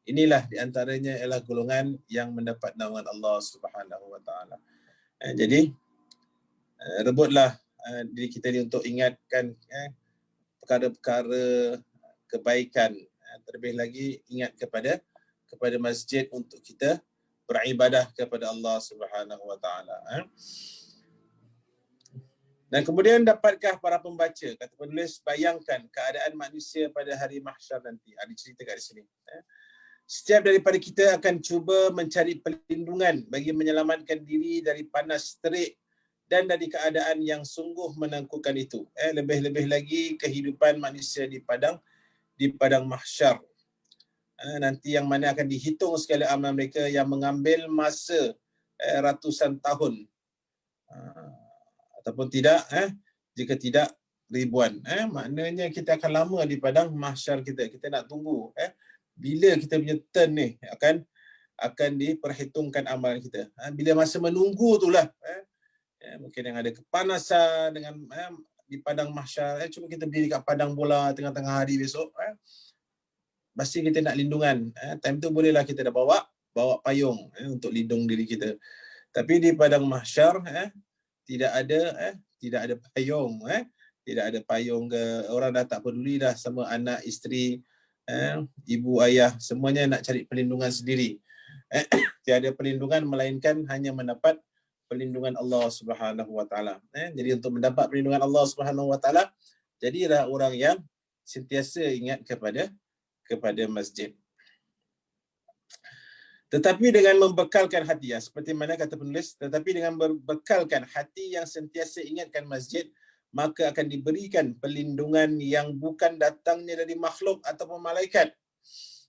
Inilah di antaranya ialah golongan yang mendapat naungan Allah Subhanahu Wa Taala. Jadi rebutlah diri kita ni untuk ingatkan perkara-perkara kebaikan. Terlebih lagi ingat kepada masjid untuk kita beribadah kepada Allah Subhanahu Wa Taala. Dan kemudian dapatkah para pembaca, kata penulis, bayangkan keadaan manusia pada hari mahsyar nanti. Ada cerita kat sini. Setiap daripada kita akan cuba mencari perlindungan bagi menyelamatkan diri dari panas terik dan dari keadaan yang sungguh menakutkan itu. Lebih-lebih lagi kehidupan manusia di padang mahsyar. Nanti yang mana akan dihitung segala amal mereka yang mengambil masa ratusan tahun. Ataupun tidak, jika tidak ribuan. Maknanya kita akan lama di padang mahsyar kita. Kita nak tunggu bila kita punya turn ni akan diperhitungkan amalan kita. Bila masa menunggu itulah, mungkin yang ada kepanasan dengan di padang mahsyar, cuma kita berdiri kat padang bola tengah-tengah hari besok, pasti kita nak lindungan. Time tu bolehlah kita dah bawa payung untuk lindung diri kita. Tapi di padang mahsyar tidak ada payung, tidak ada payung ke, orang dah tak peduli dah sama anak, isteri, ibu, ayah, semuanya nak cari perlindungan sendiri. Tiada perlindungan melainkan hanya mendapat perlindungan Allah Subhanahu Wa Taala. Jadi untuk mendapat perlindungan Allah Subhanahu Wa Taala, jadilah orang yang sentiasa ingat kepada masjid. Tetapi dengan membekalkan hati, seperti mana kata penulis, tetapi dengan membekalkan hati yang sentiasa ingatkan masjid, maka akan diberikan perlindungan yang bukan datangnya dari makhluk ataupun malaikat,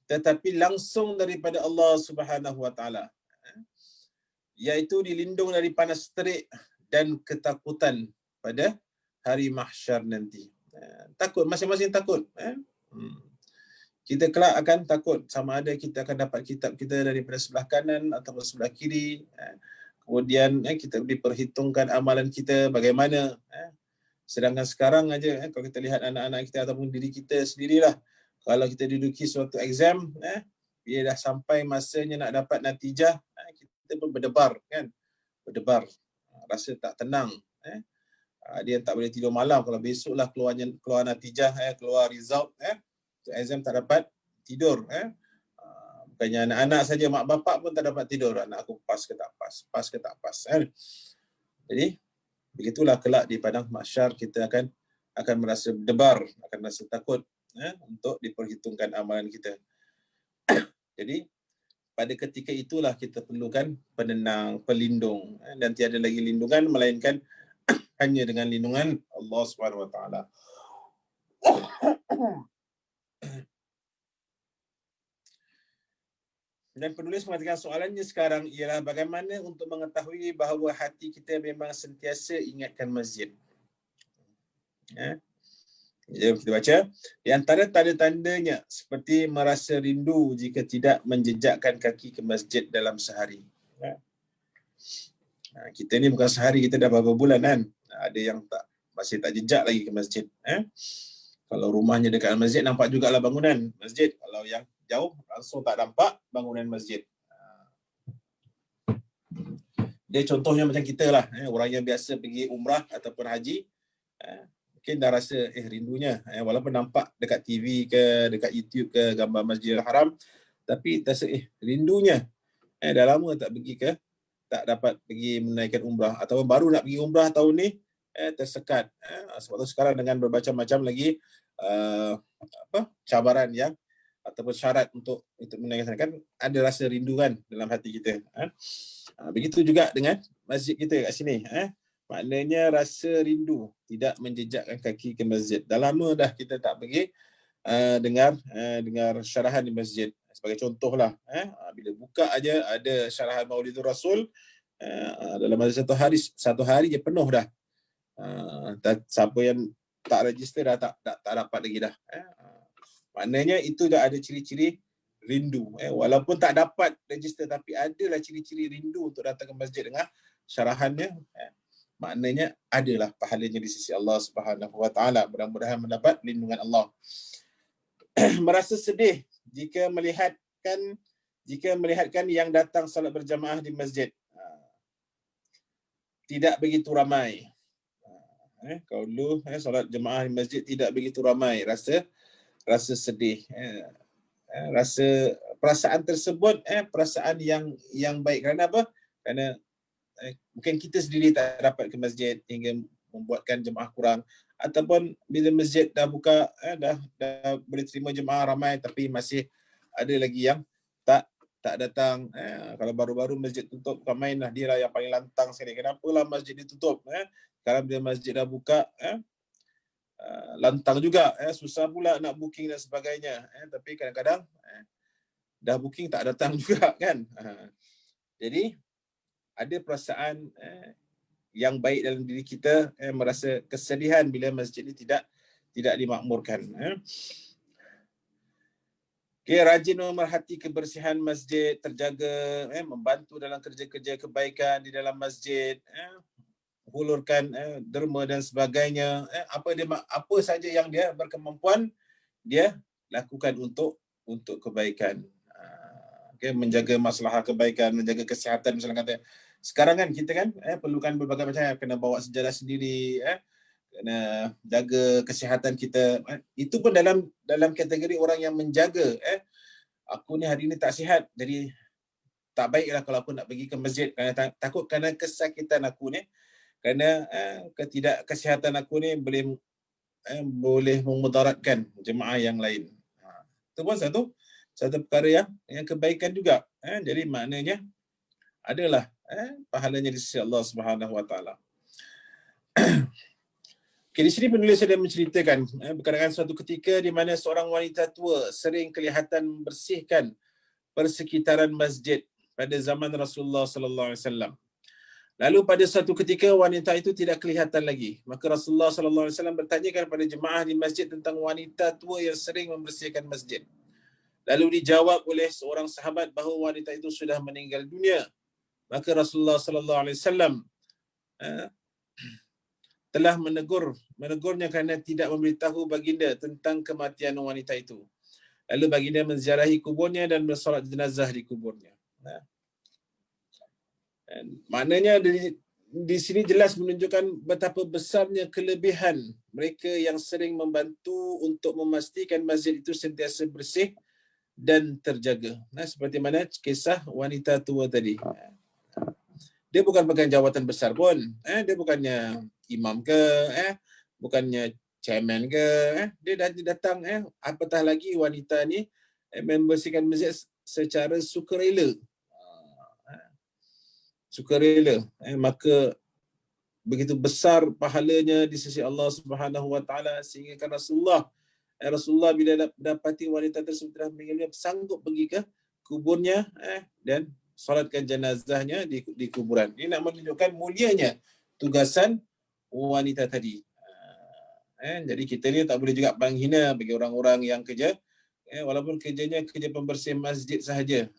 tetapi langsung daripada Allah Subhanahu Wa Taala, iaitu dilindung dari panas terik dan ketakutan pada hari mahsyar nanti. Takut, masing-masing takut. Kita kelak akan takut sama ada kita akan dapat kitab kita daripada sebelah kanan ataupun sebelah kiri. Kemudian kita diperhitungkan amalan kita bagaimana. Sedangkan sekarang aja kalau kita lihat anak-anak kita ataupun diri kita sendirilah, kalau kita duduki suatu exam, bila dah sampai masanya nak dapat natijah, kita pun berdebar kan. Berdebar. Rasa tak tenang. Dia tak boleh tidur malam kalau besoklah keluar natijah, keluar result, exam tak dapat tidur. Bukannya anak-anak saja, mak bapak pun tak dapat tidur. Anak aku pas ke tak pas, pas ke tak pas. Jadi begitulah kelak di padang mahsyar kita akan merasa berdebar, akan merasa takut untuk diperhitungkan amalan kita. Jadi pada ketika itulah kita perlukan penenang, pelindung, dan tiada lagi lindungan melainkan hanya dengan lindungan Allah Subhanahu Wa Taala. Dan penulis mengatakan soalannya sekarang ialah bagaimana untuk mengetahui bahawa hati kita memang sentiasa ingatkan masjid. Jom kita baca. Di antara tanda-tandanya seperti merasa rindu jika tidak menjejakkan kaki ke masjid dalam sehari. Kita ni bukan sehari, kita dah beberapa bulan kan. Ada yang masih tak jejak lagi ke masjid. Kalau rumahnya dekat masjid, nampak jugalah bangunan masjid. Kalau yang jauh, langsung tak nampak bangunan masjid. Dia contohnya macam kita lah. Orang yang biasa pergi umrah ataupun haji, mungkin dah rasa rindunya. Walaupun nampak dekat TV ke, dekat YouTube ke, gambar Masjidil Haram, tapi rasa rindunya. Dah lama tak pergi ke, tak dapat pergi menunaikan umrah. Ataupun baru nak pergi umrah tahun ni, tersekat. Sebab tu sekarang dengan bermacam-macam lagi cabaran yang ataupun syarat untuk menunaikan, kan ada rasa rindu kan dalam hati kita. Begitu juga dengan masjid kita kat sini. Maknanya rasa rindu tidak menjejakkan kaki ke masjid. Dah lama dah kita tak pergi dengar syarahan di masjid. Sebagai contohlah, bila buka aja ada syarahan Maulidur Rasul, dalam masa satu hari je penuh dah. Siapa yang tak register dah tak dapat lagi dah. Maknanya itu dah ada ciri-ciri rindu. Walaupun tak dapat register, tapi adalah ciri-ciri rindu untuk datang ke masjid dengar syarahannya. Maknanya adalah pahalanya di sisi Allah Subhanahu Wa Taala. Mudah-mudahan mendapat lindungan Allah. Merasa sedih jika melihatkan yang datang salat berjamaah di masjid tidak begitu ramai. Kalau dulu salat jemaah di masjid tidak begitu ramai, rasa sedih. Rasa perasaan tersebut perasaan yang baik. Kerana apa? Kerana mungkin kita sendiri tak dapat ke masjid hingga membuatkan jemaah kurang, ataupun bila masjid dah buka, dah boleh terima jemaah ramai, tapi masih ada lagi yang tak datang. Kalau baru-baru masjid tutup, bukan main lah, dia lah yang paling lantang sekali. Kenapalah masjid ditutup? Sekarang bila masjid dah buka, lantang juga, susah pula nak booking dan sebagainya. Tapi kadang-kadang dah booking tak datang juga kan. Jadi ada perasaan yang baik dalam diri kita, merasa kesedihan bila masjid ini tidak dimakmurkan. Okay, rajin memerhati kebersihan masjid, terjaga, membantu dalam kerja-kerja kebaikan di dalam masjid, hulurkan derma dan sebagainya. Apa saja yang dia berkemampuan, dia lakukan untuk kebaikan. Okay, menjaga masalah kebaikan, menjaga kesihatan. Misalnya kata, sekarang kan kita kan perlukan berbagai macam, kena bawa sejadah sendiri, kena jaga kesihatan kita. Itu pun dalam kategori orang yang menjaga. Aku ni hari ni tak sihat, jadi tak baiklah kalau aku nak pergi ke masjid kerana takut kerana kesakitan aku ni, kerana ketidakkesihatan aku ni boleh memudaratkan jemaah yang lain. Itu pun satu perkara yang kebaikan juga. Jadi maknanya adalah pahalanya di sisi Allah Subhanahu Wa Taala. Okay, di sini penulis sedang menceritakan berkenaan suatu ketika di mana seorang wanita tua sering kelihatan membersihkan persekitaran masjid pada zaman Rasulullah sallallahu alaihi wasallam. Lalu pada suatu ketika wanita itu tidak kelihatan lagi. Maka Rasulullah sallallahu alaihi wasallam bertanya kepada jemaah di masjid tentang wanita tua yang sering membersihkan masjid. Lalu dijawab oleh seorang sahabat bahawa wanita itu sudah meninggal dunia. Maka Rasulullah sallallahu alaihi wasallam telah menegurnya kerana tidak memberitahu baginda tentang kematian wanita itu. Lalu baginda menziarahi kuburnya dan bersolat jenazah di kuburnya. Maknanya di sini jelas menunjukkan betapa besarnya kelebihan mereka yang sering membantu untuk memastikan masjid itu sentiasa bersih dan terjaga. Seperti mana kisah wanita tua tadi. Dia bukan pegang jawatan besar pun. Dia bukannya imam ke, bukannya chairman ke. Dia datang, apatah lagi wanita ni membersihkan masjid secara sukarela. Sukarela. Maka begitu besar pahalanya di sisi Allah Subhanahu Wa Taala sehingga kan Rasulullah bila dapati wanita tersebut telah meninggal, sanggup pergi ke kuburnya dan solatkan jenazahnya di kuburan. Ini nak menunjukkan mulianya tugasan wanita tadi. Jadi kita ni tak boleh juga panghina bagi orang-orang yang kerja, walaupun kerjanya kerja pembersih masjid sahaja.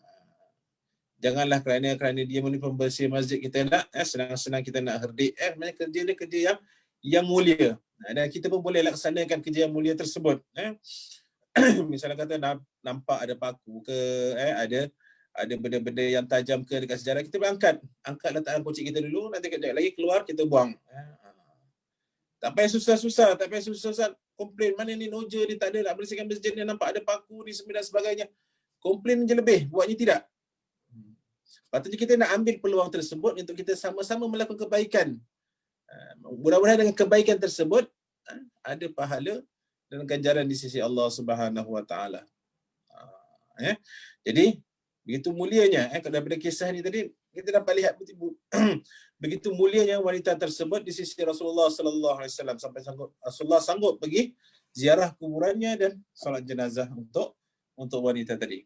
Janganlah kerana dia ni pembersih masjid kita nak senang-senang kita nak herdik. Sebenarnya kerja dia kerja yang mulia. Dan kita pun boleh laksanakan kerja yang mulia tersebut. Misalnya kata nampak ada paku ke, ada benda-benda yang tajam ke dekat sejarah, kita angkat letakkan kocik kita dulu, nanti kejap lagi keluar kita buang. Tak payah susah-susah, komplain mana ni noja ni tak ada nak bersihkan masjid ni, nampak ada paku ni dan sebagainya. Komplain je lebih, buatnya tidak. Patutnya kita nak ambil peluang tersebut untuk kita sama-sama melakukan kebaikan. Mudah-mudahan dengan kebaikan tersebut ada pahala dan ganjaran di sisi Allah Subhanahu Wa Taala. Jadi begitu mulianya daripada kisah ni tadi kita dapat lihat begitu mulianya wanita tersebut di sisi Rasulullah sallallahu alaihi wasallam sampai Rasulullah sanggup pergi ziarah kuburannya dan solat jenazah untuk wanita tadi.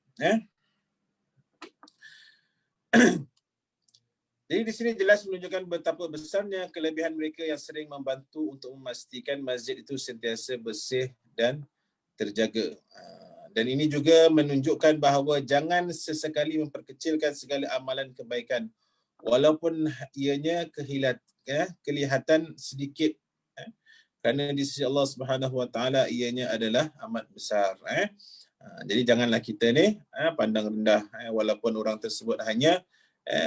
Jadi di sini jelas menunjukkan betapa besarnya kelebihan mereka yang sering membantu untuk memastikan masjid itu sentiasa bersih dan terjaga. Dan ini juga menunjukkan bahawa jangan sesekali memperkecilkan segala amalan kebaikan walaupun ianya kelihatan sedikit, kerana di sisi Allah Subhanahu Wa Taala ianya adalah amat besar. Jadi janganlah kita ni pandang rendah walaupun orang tersebut hanya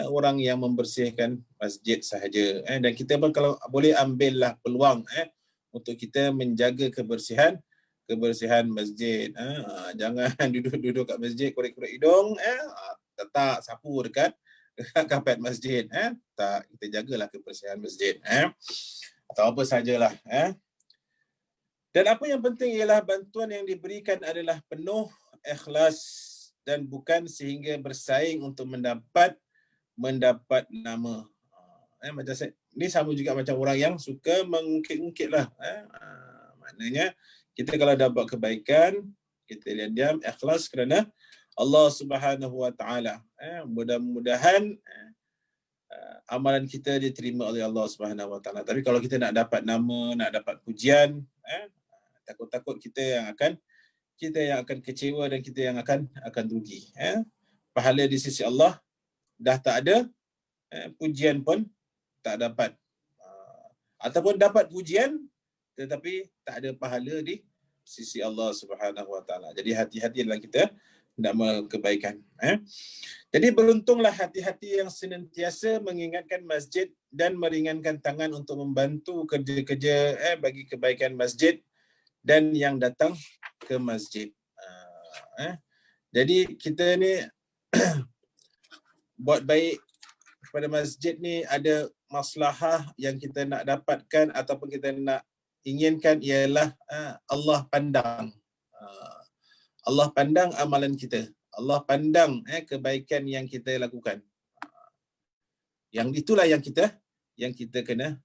orang yang membersihkan masjid sahaja. Dan kita pun kalau boleh ambillah peluang untuk kita menjaga kebersihan masjid. Jangan duduk kat masjid korek-korek hidung, letak sapu dekat kapet masjid. Tak, kita jagalah kebersihan masjid. Atau apa sajalah. Dan apa yang penting ialah bantuan yang diberikan adalah penuh ikhlas dan bukan sehingga bersaing untuk mendapat nama. Macam saya, ni sama juga macam orang yang suka mengungkit-ungkit lah. Maknanya kita kalau dah buat kebaikan, kita diam ikhlas kerana Allah Subhanahu Wa Taala. Mudah-mudahan amalan kita diterima oleh Allah Subhanahu Wa Taala. Tapi kalau kita nak dapat nama, nak dapat pujian, takut-takut kita yang akan kita yang akan kecewa dan kita yang akan rugi. Pahala di sisi Allah dah tak ada, pujian pun tak dapat. Ataupun dapat pujian tetapi tak ada pahala di sisi Allah Subhanahu Wa Taala. Jadi hati-hati dalam kita nak kebaikan. Jadi beruntunglah hati-hati yang senantiasa mengingatkan masjid dan meringankan tangan untuk membantu kerja-kerja bagi kebaikan masjid dan yang datang ke masjid. Jadi kita ni buat baik kepada masjid ni ada maslahah yang kita nak dapatkan ataupun kita nak inginkan ialah Allah pandang. Allah pandang amalan kita. Allah pandang kebaikan yang kita lakukan. Yang itulah yang kita kena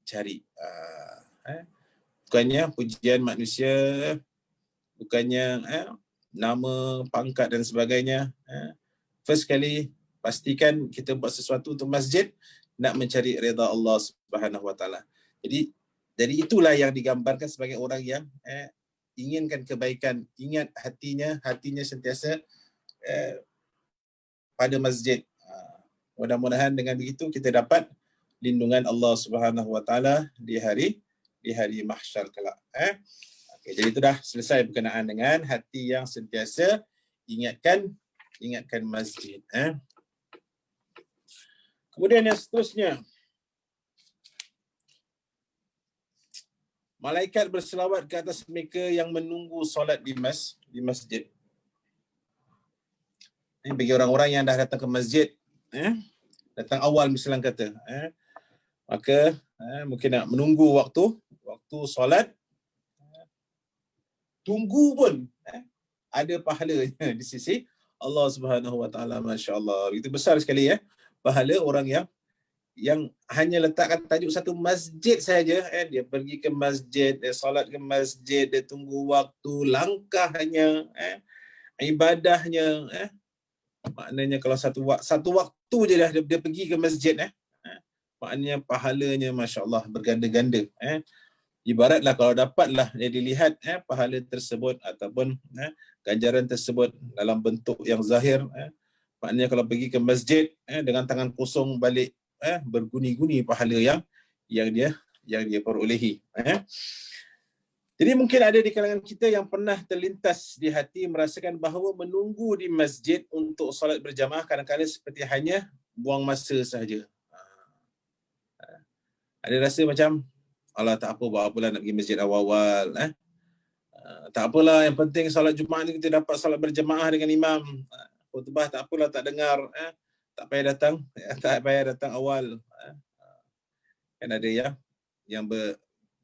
cari. Bukannya pujian manusia, bukannya nama, pangkat dan sebagainya. First kali pastikan kita buat sesuatu untuk masjid nak mencari redha Allah Subhanahu Wa Taala. Jadi itulah yang digambarkan sebagai orang yang inginkan kebaikan, ingat hatinya sentiasa pada masjid. Mudah-mudahan dengan begitu kita dapat lindungan Allah Subhanahu Wa Taala di hari mahsyar kelak. Okay, jadi itu dah selesai berkenaan dengan hati yang sentiasa ingatkan masjid. Kemudian yang seterusnya, malaikat berselawat ke atas mereka yang menunggu solat di masjid. Ini bagi orang-orang yang dah datang ke masjid, datang awal misalnya kata, maka mungkin nak menunggu waktu solat, tunggu pun ada pahalanya di sisi Allah Subhanahu Wa Taala. Masya-Allah, itu besar sekali pahala orang yang hanya letakkan tajuk satu masjid saja, dia pergi ke masjid, dia solat ke masjid, dia tunggu waktu, langkahnya, ibadahnya, maknanya kalau satu waktu je dah dia pergi ke masjid, maknanya pahalanya masya-Allah berganda-ganda. Ibaratlah kalau dapatlah dia dilihat pahala tersebut ataupun ganjaran tersebut dalam bentuk yang zahir, maknanya kalau pergi ke masjid dengan tangan kosong balik, berguni-guni pahala yang dia perolehi. Jadi mungkin ada di kalangan kita yang pernah terlintas di hati merasakan bahawa menunggu di masjid untuk solat berjamaah kadang-kadang seperti hanya buang masa sahaja. Ada rasa macam, alah tak apa, buat apalah nak pergi masjid awal-awal. Tak apalah, yang penting solat Jumaat ni kita dapat solat berjamaah dengan imam. Khutbah tak apalah, tak dengar. Tak payah datang awal. Kan ada yang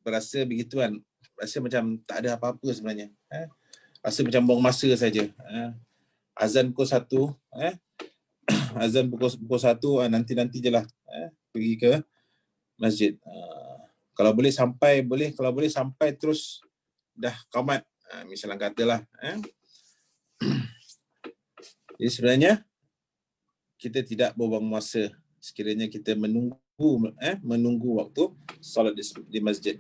berasa begitu kan. Rasa macam tak ada apa-apa sebenarnya. Rasa macam buang masa saja. Azan pukul 1, azan pukul 1, nanti je lah pergi ke masjid. Kalau boleh sampai terus dah qamat, misalnya katalah. Jadi sebenarnya kita tidak buang masa sekiranya kita menunggu waktu solat di masjid.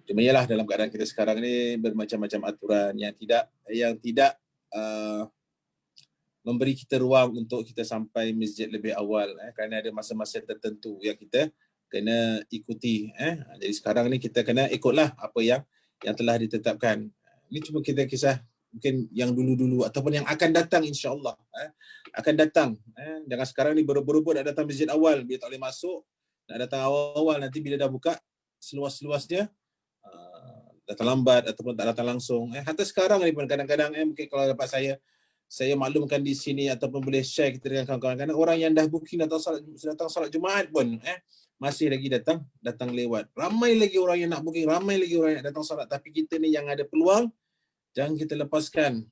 Cuma ialah dalam keadaan kita sekarang ni bermacam-macam aturan yang tidak memberi kita ruang untuk kita sampai masjid lebih awal, kerana ada masa-masa tertentu yang kita kena ikuti. Jadi sekarang ni kita kena ikutlah apa yang telah ditetapkan. Ini cuma kita kisah mungkin yang dulu-dulu ataupun yang akan datang, insya-Allah. Akan datang. Jangan sekarang ni berebut-rebut nak datang masjid awal, bila tak boleh masuk, nak datang awal-awal, nanti bila dah buka seluas-luasnya datang lambat ataupun tak datang langsung. Hatta sekarang ni pun kadang-kadang mungkin kalau dapat saya maklumkan di sini ataupun boleh share kita dengan kawan-kawan, kadang orang yang dah booking datang solat Jumaat pun masih lagi datang lewat. Ramai lagi orang yang nak booking, ramai lagi orang yang nak datang solat, tapi kita ni yang ada peluang jangan kita lepaskan.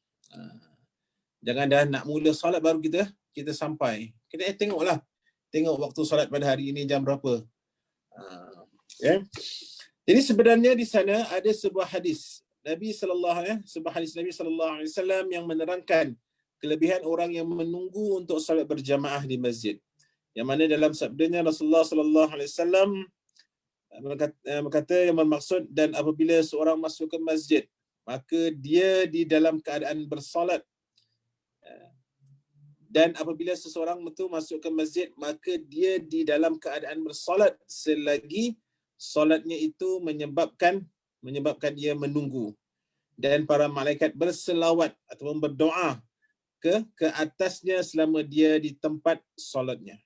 Jangan dah nak mula solat baru kita sampai. Kita tengok waktu solat pada hari ini jam berapa. Jadi sebenarnya di sana ada sebuah hadis Nabi sallallahu alaihi wasallam yang menerangkan kelebihan orang yang menunggu untuk solat berjamaah di masjid. Yang mana dalam sabdanya Rasulullah sallallahu alaihi wasallam berkata yang bermaksud, dan apabila seorang masuk ke masjid maka dia di dalam keadaan bersolat. Dan apabila seseorang itu masuk ke masjid, maka dia di dalam keadaan bersolat selagi solatnya itu menyebabkan dia menunggu. Dan para malaikat berselawat ataupun berdoa ke atasnya selama dia di tempat solatnya.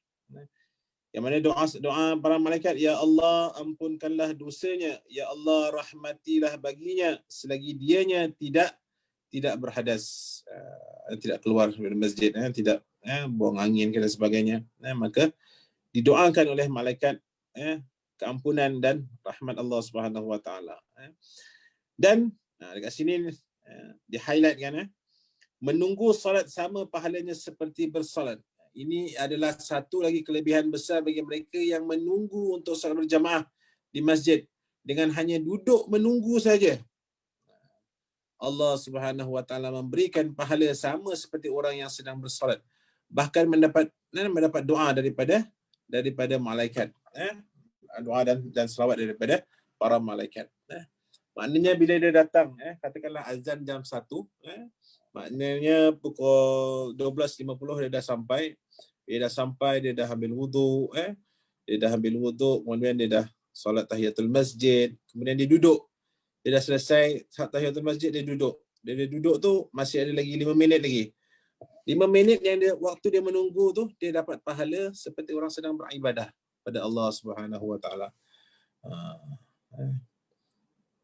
Yang mana doa para malaikat, ya Allah ampunkanlah dosanya, ya Allah rahmatilah baginya selagi dianya tidak berhadas, tidak keluar dari masjid, tidak buang angin dan sebagainya, maka didoakan oleh malaikat keampunan dan rahmat Allah Subhanahu wa taala. Dan dekat sini di highlight kan, menunggu solat sama pahalanya seperti bersolat. Ini adalah satu lagi kelebihan besar bagi mereka yang menunggu untuk solat berjamaah di masjid. Dengan hanya duduk menunggu saja, Allah Subhanahu wa taala memberikan pahala sama seperti orang yang sedang bersolat. Bahkan mendapat doa daripada malaikat. Doa dan selawat daripada para malaikat. Maknanya bila dia datang, katakanlah azan jam 1, maknanya pukul 12.50 dia dah sampai. Dia dah ambil wuduk, kemudian dia dah solat tahiyatul masjid, kemudian dia duduk. Dia dah selesai tahiyatul masjid, dia duduk. Dia duduk tu masih ada lagi 5 minit lagi. 5 minit yang waktu dia menunggu tu, dia dapat pahala seperti orang sedang beribadah pada Allah Subhanahu wa taala.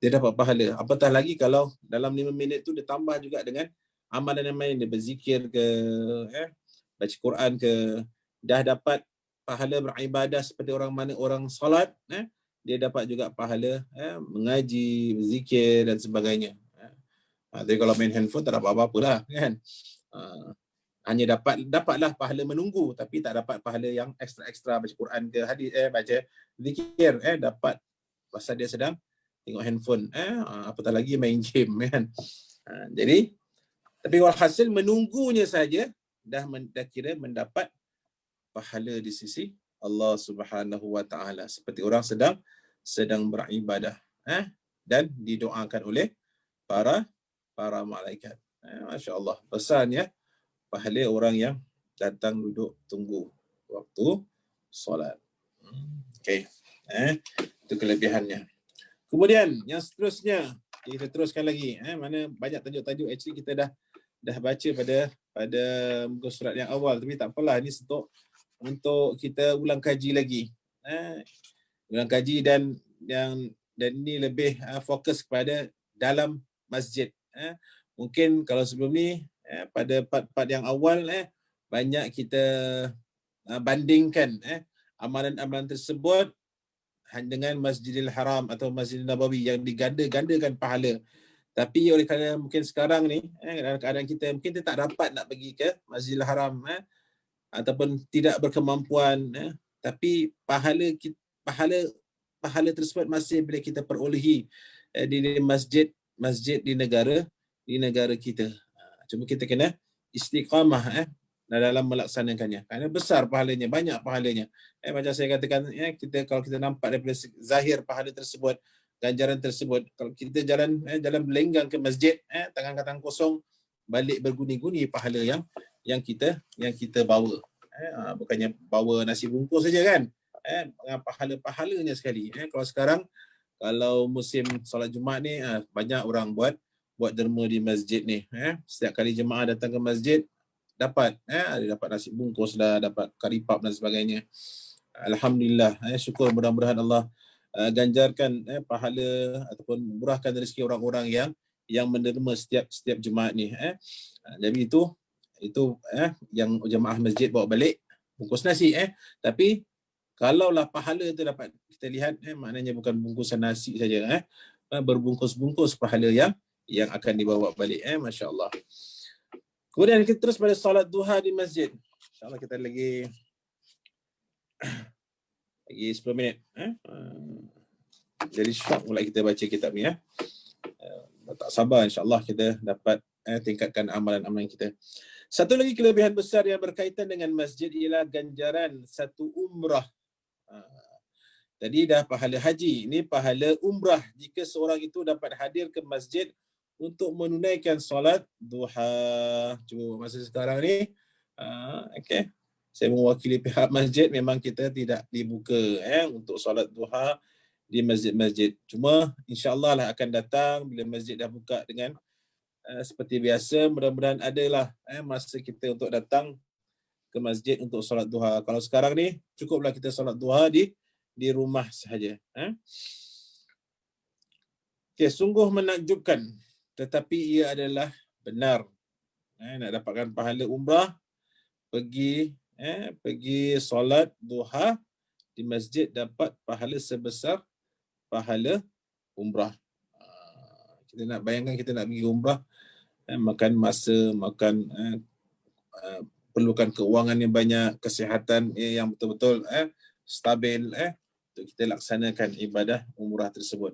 Dia dapat pahala. Apatah lagi kalau dalam 5 minit tu dia tambah juga dengan amalan yang lain, dia berzikir ke, baca Quran ke, dah dapat pahala beribadah seperti orang solat, dia dapat juga pahala mengaji, berzikir dan sebagainya. Tapi kalau main handphone tak dapat apa-apa lah kan. Hanya dapatlah pahala menunggu, tapi tak dapat pahala yang ekstra baca Quran ke, hadis baca zikir, dapat pasal dia sedang tengok handphone, apatah lagi main game kan. Jadi tapi walhasil menunggunya saja dah kira mendapat pahala di sisi Allah Subhanahu wa taala seperti orang sedang beribadah, dan didoakan oleh para malaikat. Masya-Allah, besarnya pahala orang yang datang duduk tunggu waktu solat. Okey. Itu kelebihannya. Kemudian yang seterusnya kita teruskan lagi, mana banyak tajuk-tajuk actually kita dah baca pada muka surat yang awal, tapi tak apalah, ini untuk kita ulang kaji lagi. Ulang kaji dan ini lebih fokus kepada dalam masjid. Mungkin kalau sebelum ni pada part yang awal banyak kita bandingkan amalan-amalan tersebut dengan Masjidil Haram atau Masjidil Nabawi yang diganda-gandakan pahala. Tapi oleh kerana mungkin sekarang ni dalam keadaan kita mungkin kita tak dapat nak pergi ke Masjidil Haram ataupun tidak berkemampuan, tapi pahala tersebut masih boleh kita perolehi di masjid di negara kita. Cuma kita kena istiqamah dalam melaksanakannya. Kerana besar pahalanya, banyak pahalanya. Macam saya katakan, kalau kita nampak daripada zahir pahala tersebut, ganjaran tersebut, kalau kita jalan berlenggang ke masjid, tangan kosong, balik berguni-guni pahala yang kita bawa. Bukannya bawa nasi bungkus saja kan. Pahala-pahalanya sekali. Kalau sekarang, kalau musim solat Jumaat ni, banyak orang buat derma di masjid ni. Setiap kali jemaah datang ke masjid, dapat nasi bungkus lah, dapat kari pap dan sebagainya. Alhamdulillah, syukur, mudah-mudahan Allah ganjarkan pahala ataupun murahkan rezeki orang-orang yang menderma setiap Jumaat ni. Jadi itu yang jemaah masjid bawa balik bungkus nasi. Tapi kalaulah pahala tu dapat kita lihat, maknanya bukan bungkusan nasi saja, berbungkus-bungkus pahala yang akan dibawa balik. Masya-Allah. Kemudian kita terus pada solat duha di masjid. InsyaAllah kita lagi 10 minit. Jadi syok pula kita baca kitab ni. Tak sabar insyaAllah kita dapat tingkatkan amalan-amalan kita. Satu lagi kelebihan besar yang berkaitan dengan masjid ialah ganjaran satu umrah. Tadi dah pahala haji, ini pahala umrah. Jika seorang itu dapat hadir ke masjid untuk menunaikan solat duha. Cuba masa sekarang ni, okey, saya mewakili pihak masjid, memang kita tidak dibuka untuk solat duha di masjid-masjid. Cuma insya-Allah lah akan datang bila masjid dah buka dengan seperti biasa. Mudah-mudahan adalah masa kita untuk datang ke masjid untuk solat duha. Kalau sekarang ni cukuplah kita solat duha di rumah sahaja. Okay, sungguh menakjubkan, tetapi ia adalah benar. Nak dapatkan pahala umrah, pergi solat duha di masjid, dapat pahala sebesar pahala umrah. Kita nak bayangkan kita nak pergi umrah, makan masa, makan perlukan keuangan yang banyak, kesihatan yang betul-betul stabil untuk kita laksanakan ibadah umrah tersebut.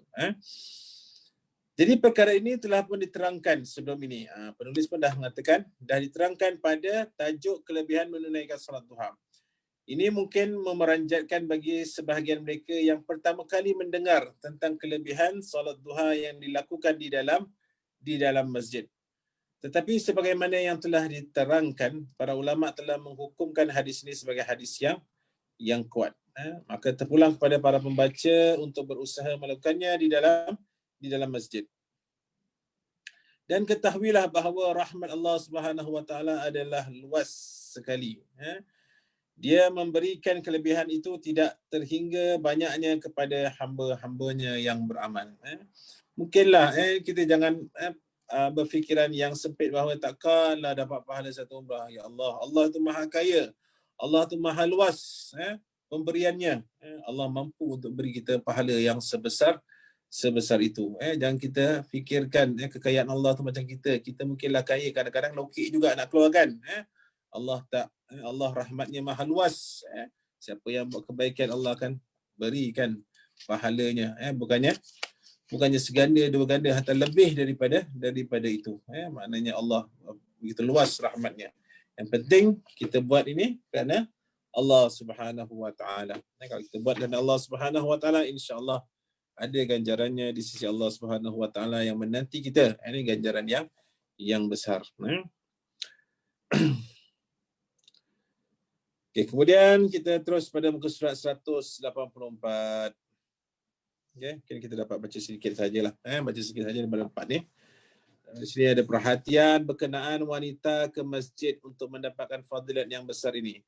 Jadi perkara ini telah pun diterangkan sebelum ini. Penulis pun dah mengatakan, dah diterangkan pada tajuk kelebihan menunaikan solat duha. Ini mungkin memeranjatkan bagi sebahagian mereka yang pertama kali mendengar tentang kelebihan solat duha yang dilakukan di dalam masjid. Tetapi sebagaimana yang telah diterangkan, para ulama telah menghukumkan hadis ini sebagai hadis yang kuat. Maka terpulang kepada para pembaca untuk berusaha melakukannya di dalam masjid. Dan ketahuilah bahawa rahmat Allah Subhanahu Wa Taala adalah luas sekali. Dia memberikan kelebihan itu tidak terhingga banyaknya kepada hamba-hambanya yang beramal. Mungkinlah kita jangan berfikiran yang sempit bahawa takkanlah dapat pahala satu umrah. Ya Allah, Allah itu maha kaya. Allah itu maha luas pemberiannya. Allah mampu untuk beri kita pahala yang sebesar itu. Jangan kita fikirkan kekayaan Allah tu macam kita. Kita mungkinlah kaya, kadang-kadang lokek juga nak keluarkan. Allah tak. Allah rahmatnya maha luas. Siapa yang buat kebaikan, Allah akan berikan pahalanya. Bukannya seganda, dua ganda, atau lebih daripada itu. Maknanya Allah begitu luas rahmatnya. Yang penting kita buat ini kerana Allah Subhanahu Wa Taala. Kalau kita buat kerana Allah Subhanahu Wa Taala, insya-Allah ada ganjarannya di sisi Allah Subhanahu Wa Taala yang menanti kita. Ini ganjaran yang besar. Okay, kemudian kita terus pada muka surat 184. Okay, kita dapat baca sedikit sajalah. Baca sedikit saja daripada 4 ni. Di sini ada perhatian berkenaan wanita ke masjid untuk mendapatkan fadilat yang besar ini.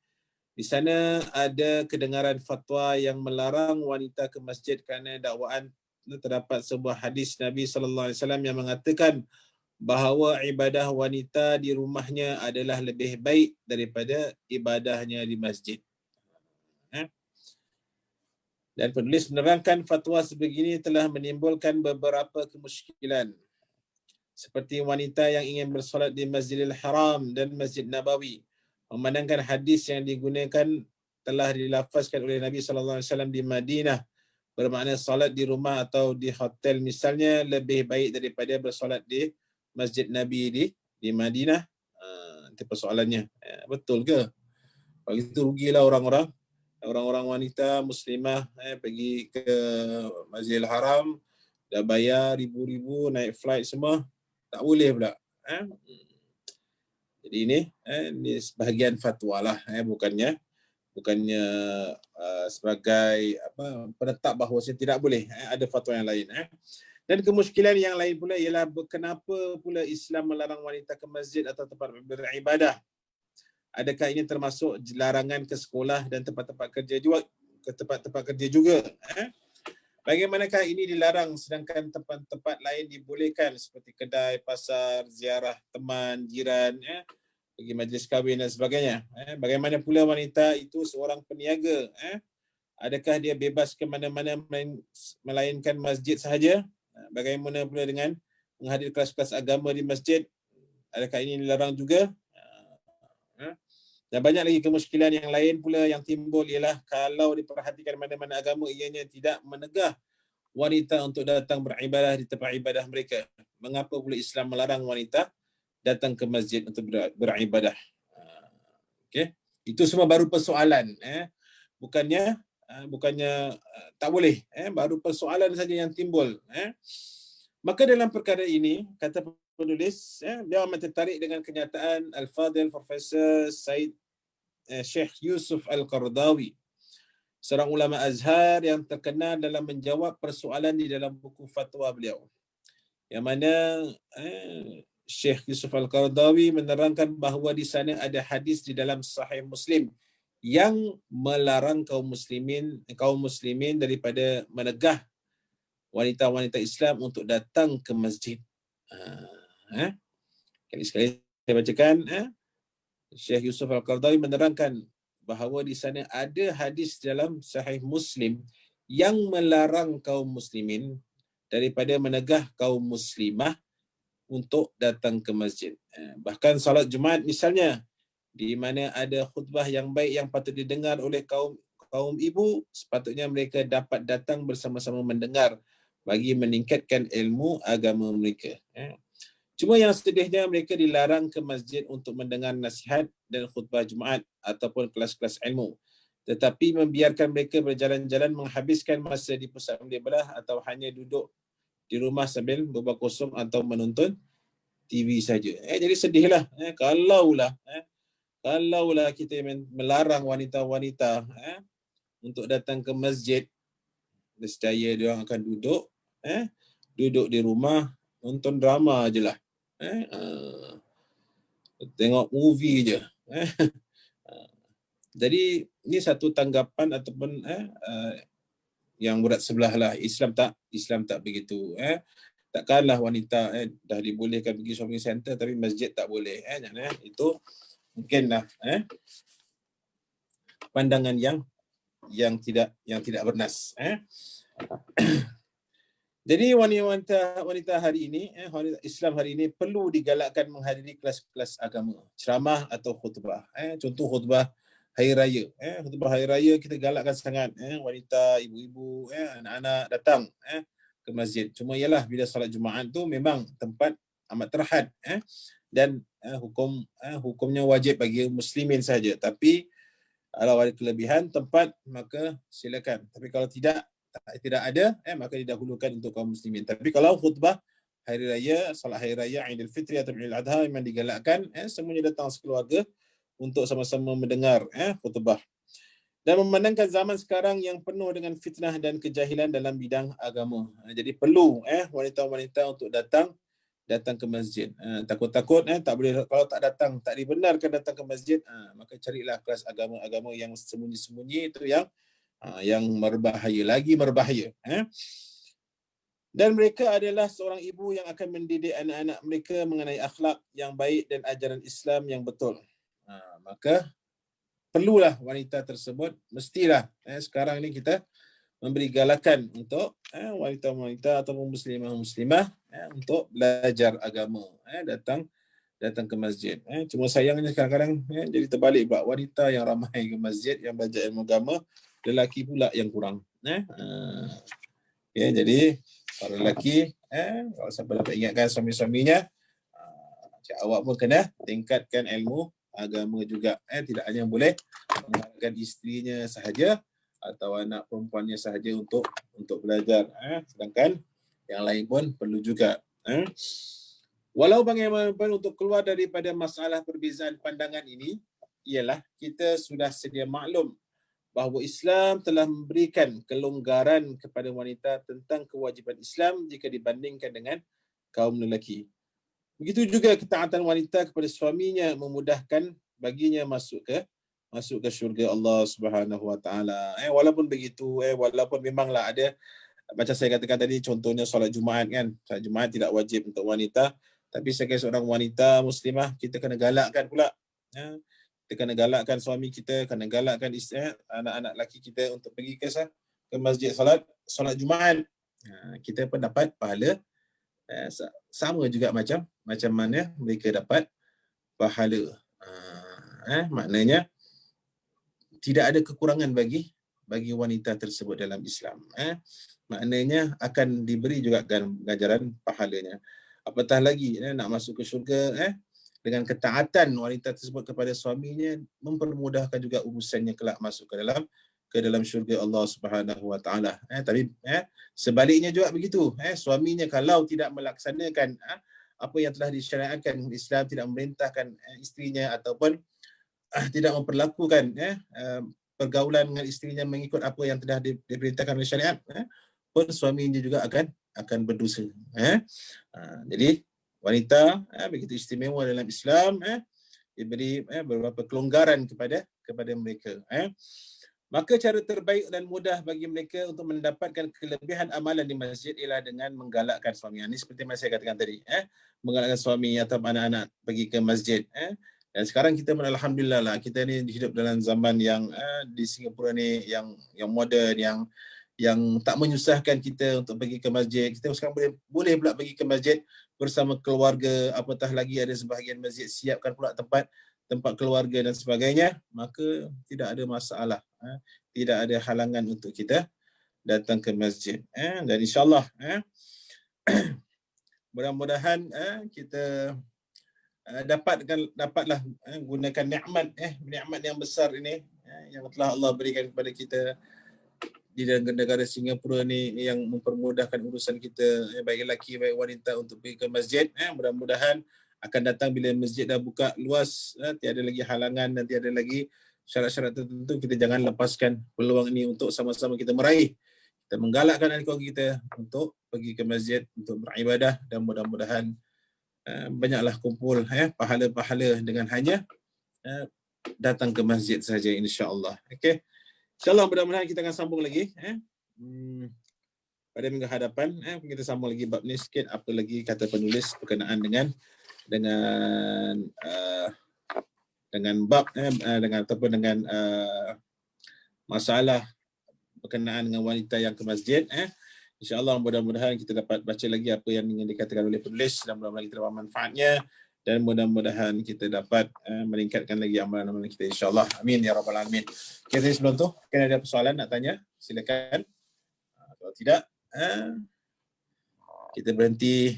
Di sana ada kedengaran fatwa yang melarang wanita ke masjid kerana dakwaan terdapat sebuah hadis Nabi SAW yang mengatakan bahawa ibadah wanita di rumahnya adalah lebih baik daripada ibadahnya di masjid. Dan penulis menerangkan fatwa sebegini telah menimbulkan beberapa kemusykilan. Seperti wanita yang ingin bersolat di Masjidil Haram dan Masjid Nabawi, memandangkan hadis yang digunakan telah dilafazkan oleh Nabi SAW di Madinah, bermakna solat di rumah atau di hotel misalnya lebih baik daripada bersolat di Masjid Nabi di Madinah. Itu persoalannya. Betul ke? Kalau itu rugilah orang-orang wanita muslimah pergi ke Masjidil Haram, dah bayar ribu-ribu, naik flight semua, tak boleh pula. Jadi ini sebahagian fatwa lah, bukannya sebagai penetap bahawa tidak boleh. Ada fatwa yang lain. Dan kemusykilan yang lain pula ialah kenapa pula Islam melarang wanita ke masjid atau tempat beribadah? Adakah ini termasuk larangan ke sekolah dan tempat-tempat kerja juga? Bagaimanakah ini dilarang sedangkan tempat-tempat lain dibolehkan seperti kedai, pasar, ziarah teman, jiran, pergi majlis kahwin dan sebagainya? Bagaimana pula wanita itu seorang peniaga? Adakah dia bebas ke mana-mana melainkan masjid sahaja? Bagaimana pula dengan menghadiri kelas-kelas agama di masjid? Adakah ini dilarang juga? Dan banyak lagi kemusykilan yang lain pula yang timbul ialah kalau diperhatikan mana-mana agama ianya tidak menegah wanita untuk datang beribadah di tempat ibadah mereka. Mengapa pula Islam melarang wanita datang ke masjid untuk beribadah? Okay. Itu semua baru persoalan. Bukannya tak boleh. Baru persoalan saja yang timbul. Maka dalam perkara ini, kata penulis, dia amat tertarik dengan kenyataan Al-Fadhil Profesor Said Syekh Yusuf Al-Qaradawi, seorang ulama Azhar yang terkenal dalam menjawab persoalan di dalam buku fatwa beliau. Yang mana Syekh Yusuf Al-Qaradawi menerangkan bahawa di sana ada hadis di dalam Sahih Muslim yang melarang kaum muslimin daripada menegah wanita-wanita Islam untuk datang ke masjid. Sekali-sekali saya bacakan. Syekh Yusuf Al-Qaradawi menerangkan bahawa di sana ada hadis dalam Sahih Muslim yang melarang kaum muslimin daripada menegah kaum muslimah untuk datang ke masjid. Bahkan salat Jumaat misalnya, di mana ada khutbah yang baik yang patut didengar oleh kaum ibu, sepatutnya mereka dapat datang bersama-sama mendengar bagi meningkatkan ilmu agama mereka. Cuma yang sedihnya mereka dilarang ke masjid untuk mendengar nasihat dan khutbah Jumaat ataupun kelas-kelas ilmu. Tetapi membiarkan mereka berjalan-jalan menghabiskan masa di pusat belah atau hanya duduk di rumah sambil berbual kosong atau menonton TV saja. Jadi sedihlah. Kalaulah kita melarang wanita-wanita untuk datang ke masjid, nescaya dia orang akan duduk di rumah nonton drama je lah. Tengok movie je. Jadi ini satu tanggapan ataupun yang berat sebelah lah. Islam tak begitu. Takkanlah wanita dah dibolehkan pergi shopping center tapi masjid tak boleh. Itu mungkinlah pandangan yang tidak bernas. Jadi wanita hari ini, wanita Islam hari ini perlu digalakkan menghadiri kelas-kelas agama, ceramah atau khutbah. Contoh khutbah hari raya. Khutbah hari raya kita galakkan sangat wanita, ibu-ibu, anak-anak datang ke masjid. Cuma ialah bila solat Jumaat tu memang tempat amat terhad dan hukumnya wajib bagi muslimin saja. Tapi kalau ada kelebihan tempat maka silakan. Tapi kalau tidak ada, maka didahulukan untuk kaum muslimin. Tapi kalau khutbah hari raya, salat hari raya, Aidil Fitri atau Aidil Adha memang digalakkan semuanya datang sekeluarga untuk sama-sama mendengar khutbah. Dan memandangkan zaman sekarang yang penuh dengan fitnah dan kejahilan dalam bidang agama. Jadi perlu wanita-wanita untuk datang ke masjid. Takut-takut tak boleh, kalau tak datang, tak dibenarkan datang ke masjid, maka carilah kelas agama-agama yang sembunyi-sembunyi, itu yang berbahaya. Dan mereka adalah seorang ibu yang akan mendidik anak-anak mereka mengenai akhlak yang baik dan ajaran Islam yang betul. Maka perlulah wanita tersebut, mestilah sekarang ni kita memberi galakan untuk wanita-wanita atau muslimah untuk belajar agama, datang ke masjid. Cuma sayangnya kadang-kadang jadi terbalik pula, wanita yang ramai ke masjid yang belajar ilmu agama, lelaki pula yang kurang. Jadi para lelaki kalau siapa dapat ingatkan suami-suaminya, awak pun kena tingkatkan ilmu agama juga. Tidak hanya boleh menggunakan isterinya sahaja atau anak perempuannya sahaja untuk belajar, sedangkan yang lain pun perlu juga. Walau bagaimanapun, untuk keluar daripada masalah perbezaan pandangan ini ialah kita sudah sedia maklum bahawa Islam telah memberikan kelonggaran kepada wanita tentang kewajipan Islam jika dibandingkan dengan kaum lelaki. Begitu juga ketaatan wanita kepada suaminya memudahkan baginya masuk ke syurga Allah Subhanahu Wa Taala. Walaupun begitu, walaupun memanglah ada, macam saya katakan tadi, contohnya solat Jumaat kan. Solat Jumaat tidak wajib untuk wanita, tapi sebagai seorang wanita muslimah, kita kena galakkan pula. Kita kena galakkan suami kita, kena galakkan anak-anak lelaki kita untuk pergi ke masjid solat Jumaat. Kita pun dapat pahala sama juga macam mana mereka dapat pahala. Maknanya tidak ada kekurangan bagi wanita tersebut dalam Islam. Maknanya akan diberi juga ganjaran pahalanya. Apatah lagi nak masuk ke syurga dengan ketaatan wanita tersebut kepada suaminya, mempermudahkan juga urusannya kelak masuk ke dalam ke dalam syurga Allah Subhanahu wa taala. Tapi sebaliknya juga begitu. Suaminya kalau tidak melaksanakan apa yang telah disyariatkan, Islam tidak memerintahkan isterinya ataupun tidak memperlakukan pergaulan dengan isterinya mengikut apa yang telah diperintahkan oleh syariat, pun suaminya juga akan berdosa. Jadi wanita begitu istimewa dalam Islam, diberi beberapa kelonggaran kepada mereka. Maka cara terbaik dan mudah bagi mereka untuk mendapatkan kelebihan amalan di masjid ialah dengan menggalakkan suami. Ini seperti yang saya katakan tadi, menggalakkan suami atau anak-anak pergi ke masjid. Dan sekarang kita alhamdulillah lah, kita ni hidup dalam zaman yang di Singapura ni yang moden, yang tak menyusahkan kita untuk pergi ke masjid. Kita sekarang boleh pula pergi ke masjid bersama keluarga, apatah lagi ada sebahagian masjid siapkan pula tempat keluarga dan sebagainya, maka tidak ada masalah. Tidak ada halangan untuk kita datang ke masjid. Dan insyaAllah mudah-mudahan kita dapatlah gunakan nikmat yang besar ini yang telah Allah berikan kepada kita di negara Singapura ni, yang mempermudahkan urusan kita, baik lelaki baik wanita, untuk pergi ke masjid. Mudah-mudahan akan datang bila masjid dah buka luas, tiada lagi halangan dan tiada lagi syarat-syarat tertentu. Kita jangan lepaskan peluang ini untuk sama-sama kita meraih, kita menggalakkan anak kita untuk pergi ke masjid untuk beribadah, dan mudah-mudahan banyaklah kumpul pahala-pahala dengan hanya datang ke masjid saja, insya-Allah. Okey. InsyaAllah mudah-mudahan kita akan sambung lagi pada minggu hadapan. Kita sambung lagi bab ni sikit, apa lagi kata penulis berkenaan dengan bab dengan masalah berkenaan dengan wanita yang ke masjid. InsyaAllah mudah-mudahan kita dapat baca lagi apa yang ingin dikatakan oleh penulis, dan mudah-mudahan kita dapat manfaatnya, dan mudah-mudahan kita dapat meningkatkan lagi amalan-amalan kita, insyaAllah. Amin ya rabbal alamin. Okay, sebelum tu, mungkin ada persoalan nak tanya, silakan. Kalau tidak, kita berhenti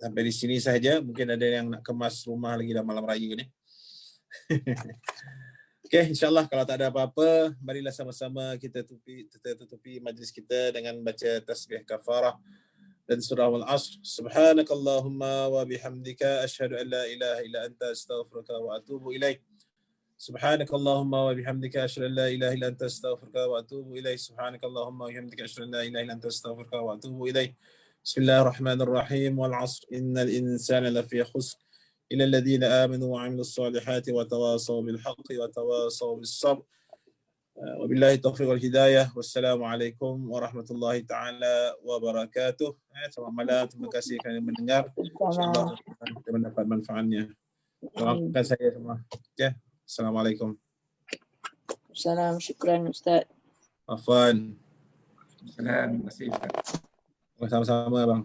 sampai di sini sahaja. Mungkin ada yang nak kemas rumah lagi dah malam raya ni. Okey, insyaAllah kalau tak ada apa-apa, marilah sama-sama kita tutupi majlis kita dengan baca tasbih kafarah dan surah Al-Asr. Subhanakallahumma wa bihamdika asyhadu an la ilaha illa anta astaghfiruka wa atubu ilaik. Subhanakallahumma wa bihamdika asyhadu an la ilaha illa anta astaghfiruka wa atubu ilaik. Subhanakallahumma wa bihamdika asyhadu an la ilaha illa anta astaghfiruka wa atubu ilaik. Bismillahirrahmanirrahim. Wal 'asr innal insana lafi khusr illa alladhina amanu wa 'amilus solihati wa tawasaw bil haqqi wa tawasaw bis sabr. Wabillahi taufiq wal hidayah. Wassalamualaikum warahmatullahi taala wabarakatuh. Selamat malam, terima kasih kerana mendengar. InsyaAllah kita mendapat manfaatnya. Doakan saya semua. Okay. Assalamualaikum. Salam, syukran Ustaz. Afwan. Terima kasih Ustaz. Sama-sama bang.